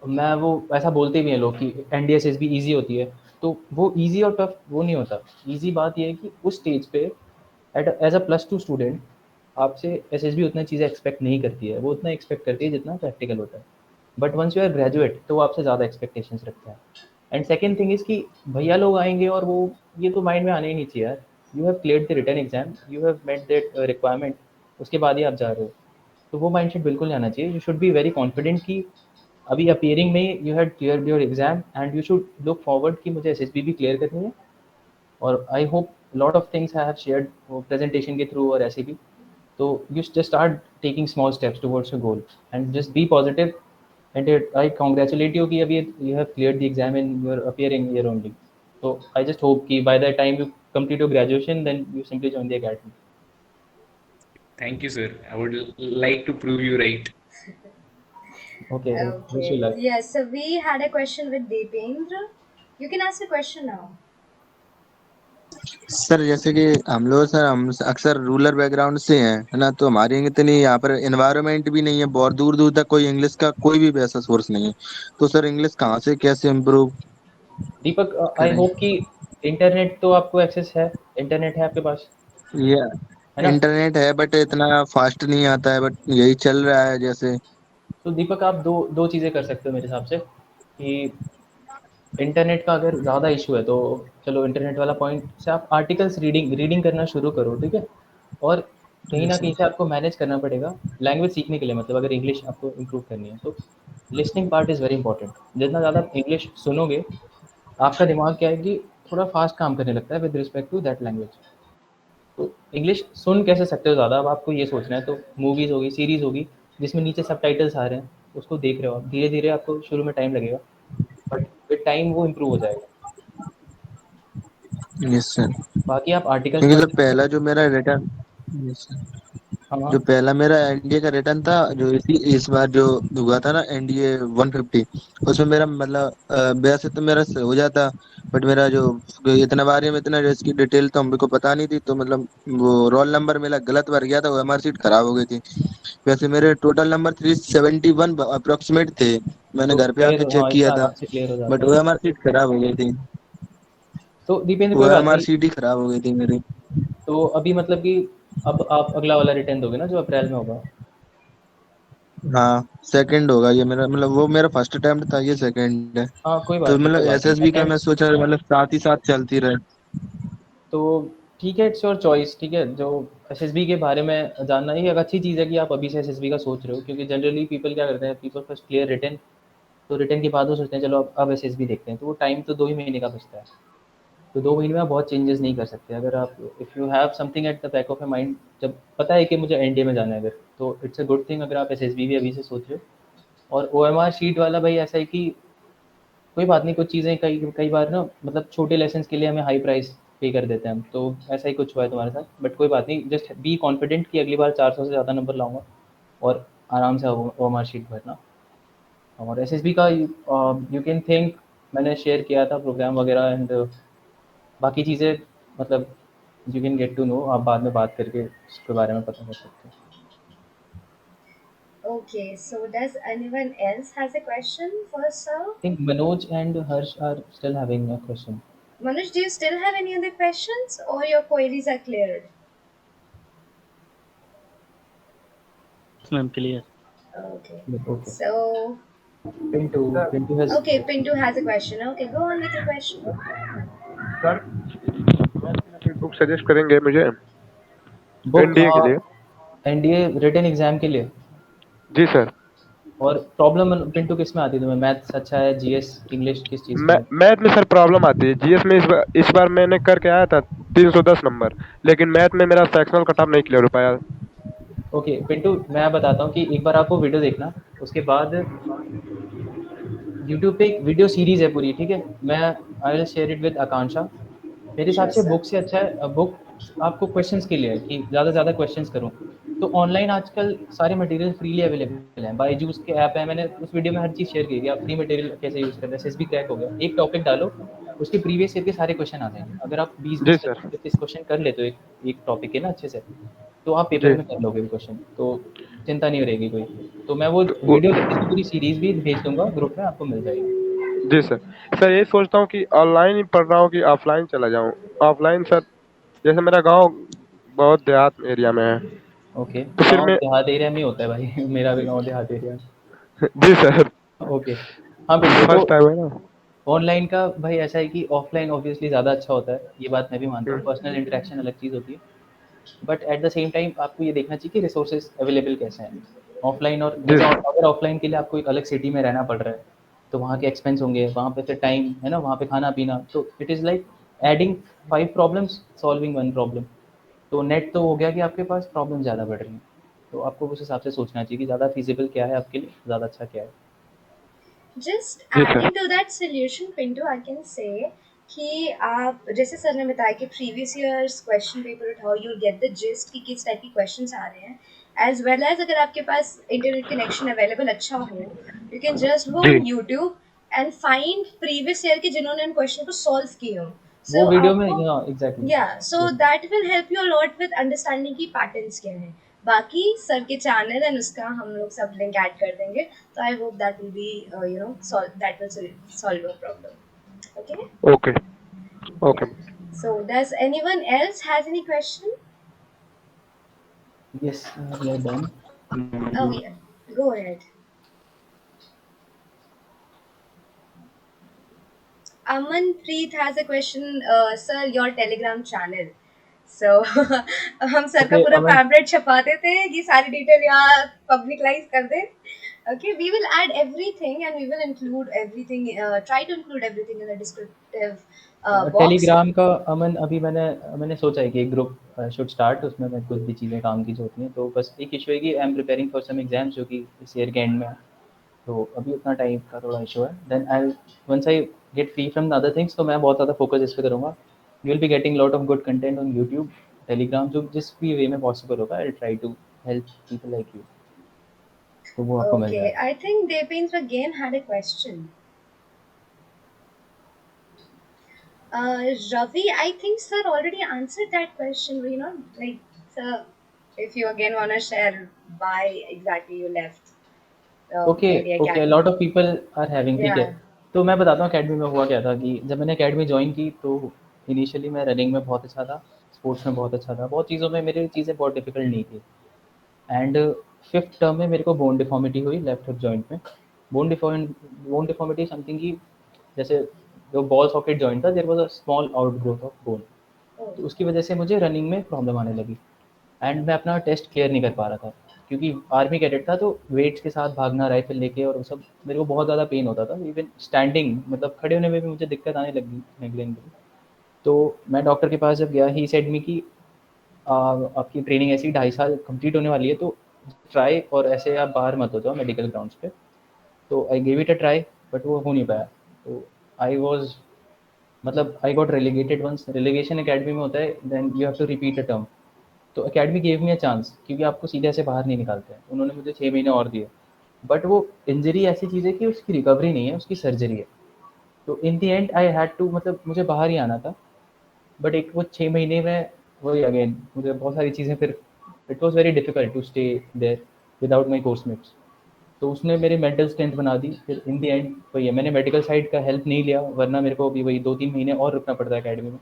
मैं वो ऐसा बोलते भी हैं लोग कि एनडीए एसएसबी ईज़ी होती है, तो वो ईज़ी और टफ वो नहीं होता। ईज़ी बात ये है कि उस स्टेज पे एज अ +2 स्टूडेंट आपसे एसएसबी उतना चीज़ें एक्सपेक्ट नहीं करती है, वो उतना एक्सपेक्ट करती है जितना प्रैक्टिकल होता है। But once you are graduate तो वो आपसे ज़्यादा एक्सपेक्टेशंस रखते हैं। एंड सेकंड थिंग इज़ कि भैया लोग आएंगे और वो ये तो माइंड में आने ही नहीं चाहिए यार। You have cleared the written exam, you have met that requirement, उसके बाद ही आप जा रहे हो। तो वो माइंडसेट बिल्कुल नहीं आना चाहिए। You should be very confident कि अभी अपीयरिंग में you had clear your exam and you should look forward कि मुझे एसएसबी भी क्लियर करनी है। और I hope lot of things I have shared presentation के थ्रू और ऐसे भी। तो you just start taking small steps towards your goal and just be positive. And I congratulate you कि अभी you have cleared the exam and you are appearing here only. So I just hope कि by the time you complete your graduation then you simply join the academy. Thank you, sir. I would like to prove you right. Okay, wish you Okay. luck. Yes. So we had a question with Deependra. You can ask the question now. Sir जैसे कि हम लोग sir हम अक्सर rural background से हैं है ना, तो हमारी इतनी यहाँ पर एनवायरनमेंट भी नहीं है, बहुत दूर दूर तक कोई इंग्लिश का कोई भी वैसा सोर्स नहीं है। तो सर इंग्लिश कहाँ से कैसे इम्प्रूव दीपक, आई करें? होप कि इंटरनेट तो आपको एक्सेस है, इंटरनेट है आपके पास, ये है ना? इंटरनेट है बट इतना फास्ट नहीं आता है, बट यही चल रहा है जैसे। तो दीपक आप दो दो चीज़ें कर सकते हो मेरे हिसाब से कि इंटरनेट का अगर ज़्यादा इशू है तो चलो इंटरनेट वाला पॉइंट से आप आर्टिकल्स रीडिंग रीडिंग करना शुरू करो, ठीक है? और कहीं ना कहीं से आपको मैनेज करना पड़ेगा लैंग्वेज सीखने के लिए। मतलब अगर इंग्लिश आपको इम्प्रूव करनी है तो listening part is very important. जितना ज़्यादा आप इंग्लिश सुनोगे आपका दिमाग क्या है कि थोड़ा फास्ट काम करने लगता है with respect to that language. तो इंग्लिश सुन कैसे सकते हो ज़्यादा, अब आपको ये सोचना है तो मूवीज़ होगी, सीरीज़ होगी जिसमें नीचे सबटाइटल्स आ रहे हैं, उसको देख रहे हो आप। धीरे धीरे आपको शुरू में टाइम लगेगा बट विद टाइम वो इम्प्रूव हो जाएगा। Yes sir. बाकी आप आर्टिकल्स क्योंकि पढ़ सर सकते हो। पहला जो मेरा रिटर्न, यस सर, हाँ हाँ। जो पहला मेरा एनडीए का रिटर्न था, जो इस बार जो हुआ था ना एनडीए 150, उसमें मेरा मतलब वैसे तो मेरा हो जाता, बट मेरा जो इतना बारे में इतना इसकी डिटेल तो हमको पता नहीं थी, तो मतलब वो रोल नंबर मेरा गलत भर गया था, वो एमआर सीट खराब हो गई थी। वैसे मेरे टोटल नंबर 371 अप्रोक्सीमेट थे, मैंने तो घर पे क्लियर आके हो, चेक हाँ, किया इतना था, आराम से क्लियर हो जाता बट है। वो एमआर सीट खराब हो गई थी। तो दीपेंद्र वो कोई बात एमआर नहीं। सीट ही खराब हो गई थी मेरी। तो अभी मतलब कि अब आप अगला वाला रिटर्न दोगे ना जो अप्रैल में होगा? हाँ सेकंड होगा ये मेरा, मतलब वो मेरा फर्स्ट अटेम्प्ट था, ये सेकंड है। हाँ कोई तो बात नहीं, कोई मतलब बात नहीं, एसएसबी का मैं अटेम्प्ट। सोचा मतलब साथ ही साथ चलती रहे। तो ठीक है, इट्स योर चॉइस, ठीक है। जो एसएसबी के बारे में जानना ही एक अच्छी चीज़ है कि आप अभी से एसएसबी का सोच रहे हो, क्योंकि जनरली पीपल क्या करते हैं, पीपल फर्स्ट क्लियर रिटर्न, तो रिटर्न के बाद वो सोचते हैं चलो अब एसएसबी देखते हैं। तो वो टाइम तो 2 ही महीने का बचता है। तो 2 महीने में आप बहुत चेंजेस नहीं कर सकते। अगर आप if you have something at the back of your mind, जब पता है कि मुझे एनडीए में जाना है अगर, तो इट्स अ गुड थिंग अगर आप एसएसबी भी अभी से सोच रहे हो। और ओएमआर शीट वाला भाई ऐसा है कि कोई बात नहीं, कुछ चीज़ें कई कई बार ना मतलब छोटे लेसन्स के लिए हमें हाई प्राइस पे कर देते हैं हम, तो ऐसा ही कुछ हुआ है तुम्हारे साथ। बट कोई बात नहीं, जस्ट बी कॉन्फिडेंट कि अगली बार 400 से ज़्यादा नंबर लाऊंगा और आराम से ओएमआर शीट भरना। और एसएसबी का यू कैन थिंक, मैंने शेयर किया था प्रोग्राम वगैरह एंड बाकी चीज़ें, मतलब you can get to know, आप बाद में बात करके उसके बारे में पता कर सकते हो। Okay. So does anyone else has a question for sir? I think Manoj and Harsh are still having a question. Manoj, do you still have any other questions or your queries are cleared? Ma'am clear. Okay. Okay. So, Pintu has okay, Pintu has a question. Okay, go on with your question. Sir कोई book suggest करेंगे मुझे book NDA के लिए? NDA written exam के लिए। जी sir. और problem Pintu किस में आती है तुम्हें? मैथ्स अच्छा है, जीएस, इंग्लिश, किस चीज़ में? मैथ में सर प्रॉब्लम आती है। जीएस में इस बार मैंने करके आया था 310 नंबर, लेकिन मैथ में मेरा सेक्शनल कट ऑफ नहीं क्लियर हो पाया। ओके पिंटू, मैं बताता हूँ कि एक बार आपको वीडियो देखना, उसके बाद यूट्यूब पे एक वीडियो सीरीज़ है पूरी, ठीक है? मैं I will share it with Akanksha. मेरे हिसाब Sure, से sir. बुक से अच्छा है, बुक आपको क्वेश्चंस के लिए है कि ज़्यादा से ज़्यादा क्वेश्चंस करूँ। तो ऑनलाइन आजकल सारे मटेरियल फ्रीली अवेलेबल हैं। बायजूस के ऐप है, मैंने उस वीडियो में हर चीज़ शेयर की कि आप फ्री मटेरियल कैसे यूज़ करते हैं। एसएसबी क्रैक हो गया, एक टॉपिक डालो, उसके प्रीवियस ईयर के सारे क्वेश्चन आ जाएंगे। अगर आप बीस जी बीस सर। 25 क्वेश्चन कर लेते हो एक एक टॉपिक के ना अच्छे से, तो आप पेपर जी। में कर लोगे क्वेश्चन, तो चिंता नहीं रहेगी कोई। तो मैं वो तो वीडियो लेक्चर की पूरी सीरीज़ भी भेज दूँगा ग्रुप में, आपको मिल जाएगी। जी सर। सर यही सोचता हूँ कि ऑनलाइन ही पढ़ रहा हूँ कि ऑफलाइन चला जाऊँ। ऑफलाइन सर, जैसे मेरा गांव बहुत देहात एरिया में है, ओके, तो फिर गाँव मैं देहात एरिया में ही होता है भाई मेरा भी गाँव देहात एरिया में। जी सर, ओके, हाँ बिल्कुल। तो फर्स्ट टाइम है ना। ऑनलाइन का भाई ऐसा है कि ऑफलाइन ऑब्वियसली ज़्यादा अच्छा होता है, ये बात मैं भी मानता हूँ। हम्म, पर्सनल इंटरेक्शन अलग चीज़ होती है, but eight the same time आपको ये देखना चाहिए कि रिसोर्सेज अवेलेबल कैसे हैं ऑफलाइन। और जी जैसे अगर ऑफलाइन के लिए आपको एक अलग सिटी में रहना पड़ रहा है, तो वहाँ के एक्सपेंस होंगे, वहाँ पे फिर टाइम है ना, वहाँ पे खाना पीना, तो it is like adding 5 problems solving 1 problem. तो नेट तो हो गया कि आपके पास प्रॉब्लम ज़्यादा बढ़ रही हैं, तो आपको उस हिसाब से सोचना चाहिए कि ज़्यादा फीजिबल क्या है आपके लिए, ज़्यादा अच्छा क्या है। Just जी sir. adding to that solution, Pinto, I can say कि आप जैसे सर ने बताया कि प्रीवियस ईयर्स क्वेश्चन पेपर उठाओ, यू गेट द जिस्ट कि किस टाइप की क्वेश्चंस आ रहे हैं, एज वेल एज अगर आपके पास इंटरनेट कनेक्शन अवेलेबल अच्छा हो, यू कैन जस्ट गो जी। On YouTube and find previous year के जिन्होंने उन क्वेश्चन को सॉल्व किए हो। वो सो वीडियो में, आपको, हाँ एग्जैक्टली। या so that will help you a lot with understanding की पैटर्न्स क्या हैं। बाकी सर के चैनल एंड उसका हम लोग सब लिंक ऐड कर देंगे, so I hope that will be, that will solve your problem. Okay. Okay. Okay. Yeah. So does anyone else has any question? Yes, we are done. Oh yeah, go ahead. Amanpreet has a question, sir. Your Telegram channel. So हम sir का okay पूरा अमन, pamphlet छपाते थे, ये सारी detail यहाँ पब्लिकलाइज कर दे. Okay, we will add everything and we will include everything. Try to include everything in the descriptive box. Telegram का अमन, अभी मैंने मैंने सोचा है कि एक ग्रुप शुड स्टार्ट, उसमें मैं कुछ भी चीज़ें काम की जो होती हैं, तो बस एक इशू है कि I am preparing for some exams जो कि इस ईयर के एंड में है, तो अभी उतना टाइम का थोड़ा इशू है। Then I once I get free from the other things, तो मैं बहुत ज़्यादा फोकस इस पे करूँगा। You will be getting lot of good content on YouTube, Telegram, जो जिस भी वे में पॉसिबल होगा I try to help people like you, तो वो आपको मिल Okay, जाएगा। I think Dependra again had a question. Ravi, I think sir already answered that question. Like, sir, if you again wanna share why exactly you left okay, India okay, Academy. Lot of people are having, ठीक है। Yeah. तो मैं बताता हूँ academy में हुआ क्या था कि जब मैंने अकेडमी ज्वाइन की, तो इनिशियली मैं रनिंग में बहुत अच्छा था, स्पोर्ट्स में बहुत अच्छा था, बहुत चीज़ों में मेरी चीज़ें बहुत डिफिकल्ट नहीं थी। एंड फिफ्थ टर्म में मेरे को बोन डिफॉर्मिटी हुई लेफ्ट हिप जॉइंट में। बोन डिफॉर्मिटी समथिंग की, जैसे जो बॉल सॉकेट जॉइंट था, there was a small outgrowth of bone, Oh. तो उसकी वजह से मुझे रनिंग में प्रॉब्लम आने लगी। एंड मैं अपना टेस्ट क्लियर नहीं कर पा रहा था, क्योंकि आर्मी कैडेट था, तो वेट्स के साथ भागना राइफल लेके और वो सब, मेरे को बहुत ज़्यादा पेन होता था। इवन स्टैंडिंग, मतलब खड़े होने में भी मुझे दिक्कत आने लगी लगने लगी। तो मैं डॉक्टर के पास जब गया, ही सेड मी कि आपकी ट्रेनिंग ऐसी 2.5 साल कंप्लीट होने वाली है, तो ट्राई, और ऐसे आप बाहर मत हो जाओ मेडिकल ग्राउंड्स पे। तो I give it a try, but वो हो नहीं पाया। तो आई वॉज, मतलब I got relegated once. Relegation academy में होता है, then you have to repeat a term. तो academy gave me a chance, क्योंकि आपको सीधे ऐसे बाहर नहीं निकालते हैं। उन्होंने मुझे 6 महीने और दिए, बट वो इंजरी ऐसी चीज़ है कि उसकी रिकवरी नहीं है, उसकी सर्जरी है। तो इन दी एंड आई हैड टू, मतलब मुझे बाहर ही आना था, बट एक वो 6 महीने में वही अगेन मुझे बहुत सारी चीज़ें फिर, it was very difficult to stay there without my coursemates. तो उसने मेरी मेंटल स्ट्रेंथ बना दी। फिर इन दी एंड वही है, मैंने मेडिकल साइड का हेल्प नहीं लिया, वरना मेरे को अभी वही 2-3 महीने और रुकना पड़ता है अकेडमी में।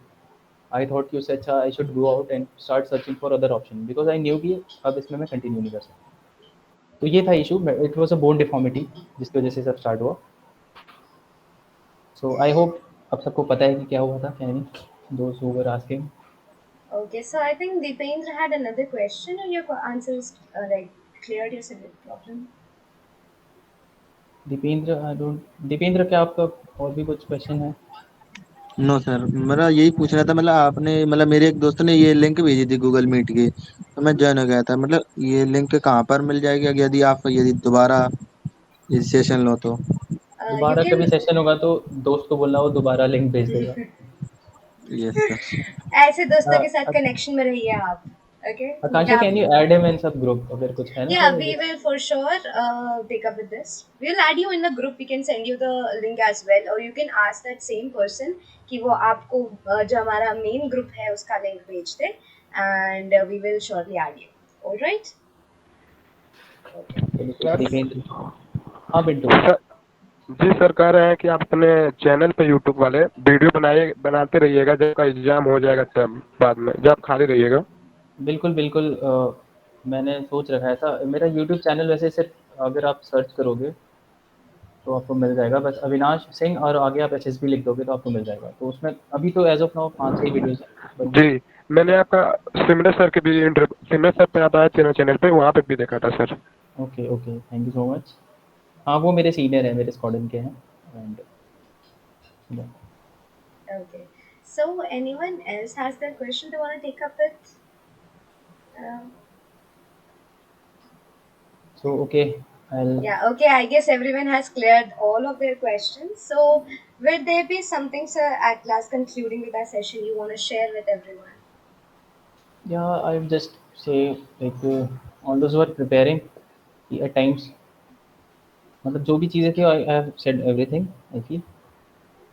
आई थॉट कि उससे अच्छा I should go out and start searching for other option, because I knew कि अब इसमें मैं कंटिन्यू नहीं कर सकता। तो ये था issue, it was a bone deformity, जिसकी वजह से सब स्टार्ट हुआ। सो आई होप अब सबको पता है कि क्या हुआ था, क्या नहीं, दोस्त who were asking. Okay, so I think Dipendra had another question, or your answers like cleared your problem. Deependra, I don't, Deependra क्या आपका और भी कुछ क्वेश्चन है? नो सर, मेरा यही पूछना था। मतलब आपने, मतलब मेरे एक दोस्त ने ये लिंक भेजी थी गूगल मीट की, तो मैं ज्वाइन हो गया था। मतलब ये लिंक कहाँ पर मिल जाएगी, यदि आप यदि दोबारा रजिस्ट्रेशन लो तो? You दोबारा कभी can. सेशन होगा तो दोस्त को बोलना, वो दोबारा लिंक भेज देगा। Yes sir. ऐसे दोस्तों के साथ कनेक्शन में रहिए आप. Okay, आकांक्षा, क्या? Can you add him in सब ग्रुप, अगर कुछ है ना Yeah, तो we just, will for sure take up with this. We'll add you in the group. We can send you the link as well, or you can ask that same person कि वो आपको जो हमारा main group है उसका link भेज दे. and we will shortly add you. All right? Okay. चलो तो सर दीपेंद्र। हाँ पिंटू। जी सर। जी सर, कह रहे हैं कि आप अपने चैनल पे यूट्यूब वाले वीडियो बनाते रहिएगा जब का एग्जाम हो जाएगा, तब बाद में जब खाली रहिएगा। बिल्कुल बिल्कुल, मैंने सोच रखा है था। मेरा यूट्यूब चैनल वैसे सिर्फ अगर आप सर्च करोगे तो आपको मिल जाएगा, बस अविनाश सिंह और आगे आप एसएसबी लिख दोगे तो आपको मिल जाएगा। तो उसमें अभी तो एज ऑफ नाउ 5-6 वीडियोज़ हैं, बट जी, मैंने आपका सिमरन सर के भी सिमरन सर पे आप आए थे ना चैनल पे, वहाँ पे भी देखा था sir. Okay, okay, thank you so much. हाँ, वो मेरे सीनियर हैं, मेरे स्क्वाड्रन के हैं and Okay. So, anyone else has their question they want to take up with? Um, so okay, I yeah, okay. I guess everyone has cleared all of their questions. So, will there be something, sir, at last concluding with our session you want to share with everyone? या I just say like all those were preparing at times, मतलब जो भी चीज़ें थी I have said everything I feel.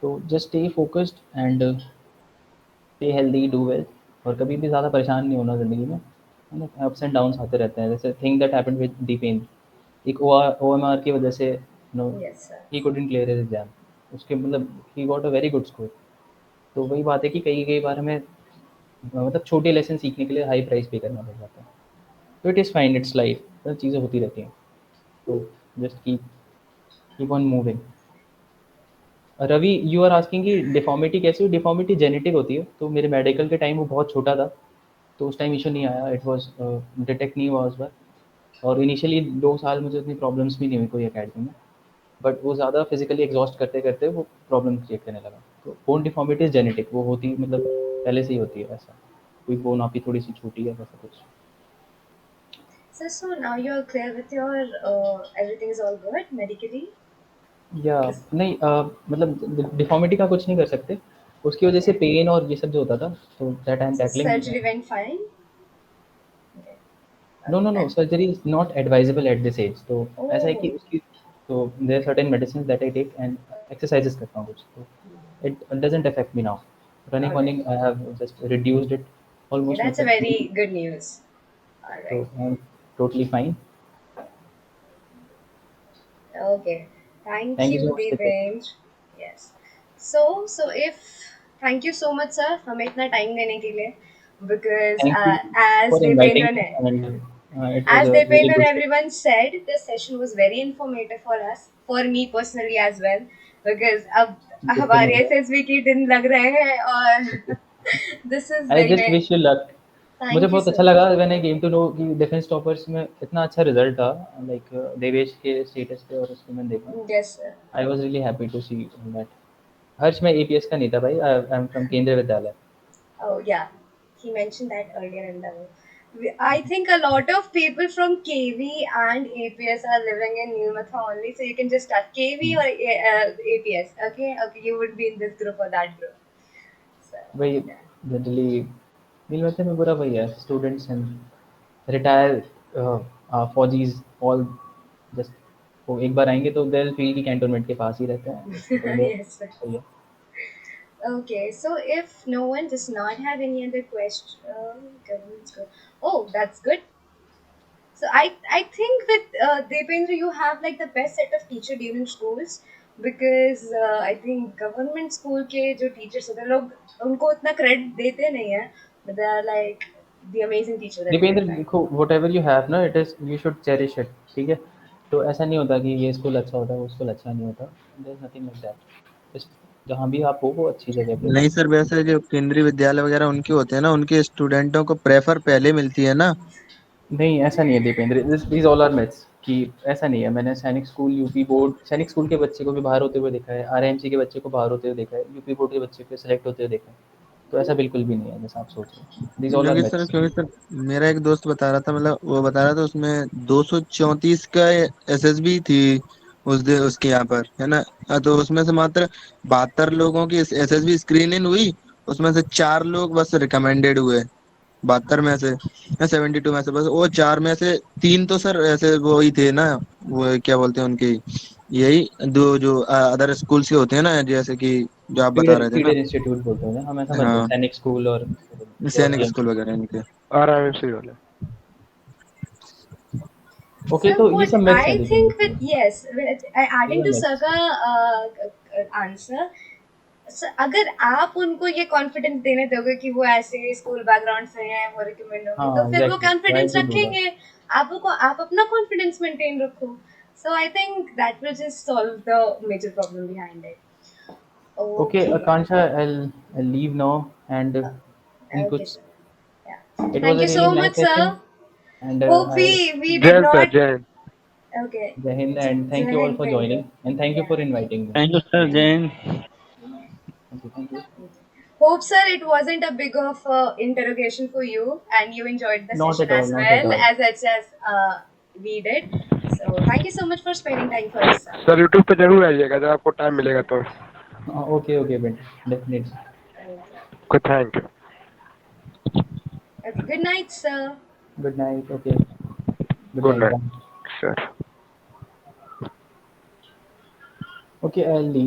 तो just stay focused and stay healthy, do well, और कभी भी ज़्यादा परेशान नहीं होना ज़िंदगी में, है ना। अप्स एंड डाउन्स आते रहते हैं, जैसे thing that happened with Deependra, एक ओएमआर की वजह से no Yes, sir. He couldn't clear his exam, उसके मतलब he got a very good score. तो वही बात है कि कई कई बार हमें मतलब छोटे लेसन सीखने के लिए हाई प्राइस पे करना पड़ जाता है। तो it is fine, it's life, तो चीज़ें होती रहती हैं। तो just keep keep on moving. Ravi, you are asking कि डिफॉर्मिटी कैसी हो? डिफॉर्मिटी जेनेटिक होती है। तो मेरे मेडिकल के टाइम वो बहुत छोटा था, तो उस टाइम इशू नहीं आया, इट वाज डिटेक्ट नहीं हुआ उस बार। और इनिशियली 2 साल मुझे उतनी प्रॉब्लम्स भी नहीं हुई कोई अकेडमी में, बट वो ज़्यादा फिजिकली एग्जॉस्ट करते करते वो प्रॉब्लम क्रिएट करने लगा। तो बोन डिफॉर्मिटी जेनेटिक, वो होती मतलब पहले से ही होती है ऐसा, कोई बोन आपकी थोड़ी सी छोटी है वैसा कुछ। So now you're clear with your everything is all good medically. या This, नहीं, मतलब डिफॉर्मिटी का कुछ नहीं कर सकते, उसकी वजह से okay. पेन और ये सब जो होता था, तो that I am So tackling. surgery went fine. Okay. No no Okay. No, surgery is not advisable at this age. तो ऐसा है कि Oh. उसकी, तो there certain medicine that I take and exercises करता हूँ कुछ, तो it doesn't affect me now. Running All right. वनिंग I have just reduced it Okay, almost, that's a मतलब very good news. All तो right. I am totally fine. Okay. Thank thank you you, so much Deepak. Devendra. Yes. So if thank you so much, sir, हमें इतना time देने के लिए, because thank you as for inviting Devendra मी ने and it was as a really Deepen and good session. everyone said, this session was very informative for us, for me personally as well, because अब बिल्कुल हमारे मिल SSB की दिन लग रहे हैं और this is I very just very wish you luck. मुझे thank you बहुत sir. अच्छा लगा when I came to know कि डिफेंस टॉपर्स में इतना अच्छा रिजल्ट था, लाइक देवेश के स्टेटस पे और उसको मैंने देखा। Yes sir. I was really happy to see that. Harsh, मैं एपीएस का नहीं था भाई, आई एम फ्रॉम केंद्रीय विद्यालय। Oh yeah, he mentioned that earlier in the. I think a lot of people from KV and APS are living in Nilmatha only, so you can just start KV or APS. Okay, okay, you would be in this group or that group. So वही yeah. Generally नीलमते में पूरा वही है, students and retire फौजीज all just, वो एक बार आएंगे तो दिल फील की कैंटोनमेंट के पास ही रहते हैं, तो वो Yes sir. सही है। Okay, so if no one does not have any other question, government's good. Oh, that's good. So I think with Dependra you have like the best set of teacher during schools because I think government school के जो teachers होते हैं लोग उनको उतना credit देते नहीं है, but they are like the amazing teacher that we Deependra get back. देखो, वट एवर यू हैव ना, it is you should cherish it, ठीक है। तो ऐसा नहीं होता कि ये स्कूल अच्छा होता है वो स्कूल अच्छा नहीं होता, there is nothing like that. Just जहाँ भी आप हो वो अच्छी जगह पे हो। नहीं सर, वैसे जो केंद्रीय विद्यालय वगैरह उनके होते हैं ना, उनके स्टूडेंटों को प्रेफर पहले मिलती है ना। नहीं ऐसा नहीं है Deependra, these all are myths कि ऐसा नहीं है। मैंने Sainik School, UP board, Sainik School के बच्चे को भी बाहर होते हुए देखा है, आरएमसी के बच्चे को बाहर होते हुए देखा है, यूपी बोर्ड के बच्चे को सेलेक्ट होते हुए देखा है। तो ऐसा बिल्कुल भी नहीं है जैसा आप सोच रहे हो, दीज ऑल आर मिथ्स। क्योंकि सर मेरा एक दोस्त बता रहा था, मतलब वो बता रहा था उसमें 234 का एसएसबी थी उसके यहाँ पर, है ना। तो उसमें से मात्र 72 लोगों की एसएसबी स्क्रीनिंग हुई, उसमें से 4 लोग बस रिकमेंडेड हुए। 72 में से या 72 में से बस वो 4 में से 3 तो सर ऐसे वो ही थे ना, वो क्या बोलते हैं उनके, यही दो जो अदर स्कूल्स के होते हैं ना, जैसे कि जो आप बता फीडर रहे थे ना। फीडर इंस्टीट्यूट बोलते हैं हम ऐसा समझते हैं, हाँ, सैनिक स्कूल और सैनिक गवर्नमेंट। स्कूल वगैरह इनके। RMC वाले। ओके, So तो ये what सब मिथ्स हैं I देखिए, think with yes, with, ये adding सब to मिथ्स। Saga answer, अगर आप उनको ये कॉन्फिडेंस देने दोगे कि वो ऐसे स्कूल बैकग्राउंड से हैं, वो रिकमेंड होंगे, तो हाँ फिर वो exactly, why confidence to do that. रखेंगे। आप अपना कॉन्फिडेंस मेंटेन रखो। So I think that will just solve the major problem behind it. Okay okay. Akansha, I'll leave now and in Okay, कुछ, sir. Yeah. it was Thank a you really so nice much, session sir. and Hope I we did Jain sir, not. Jain. Okay. Jai Hind, and thank you Jai all Hind, for thank you. joining and thank you Yeah. for inviting me. Thank you sir, Thank Jain. Thank you. Hope, sir, it wasn't a big of interrogation for you and you enjoyed the Not session at all, as not at well all. as much as we did. So, thank you so much for spending time for us, sir. Sir YouTube पे जरूर आइएगा जब आपको time मिलेगा तो। Okay, but definitely. Okay. Okay, thank you. Okay. Good night, sir. Good night. Okay, good good night. Night Bye. Sir. Okay, I'll leave.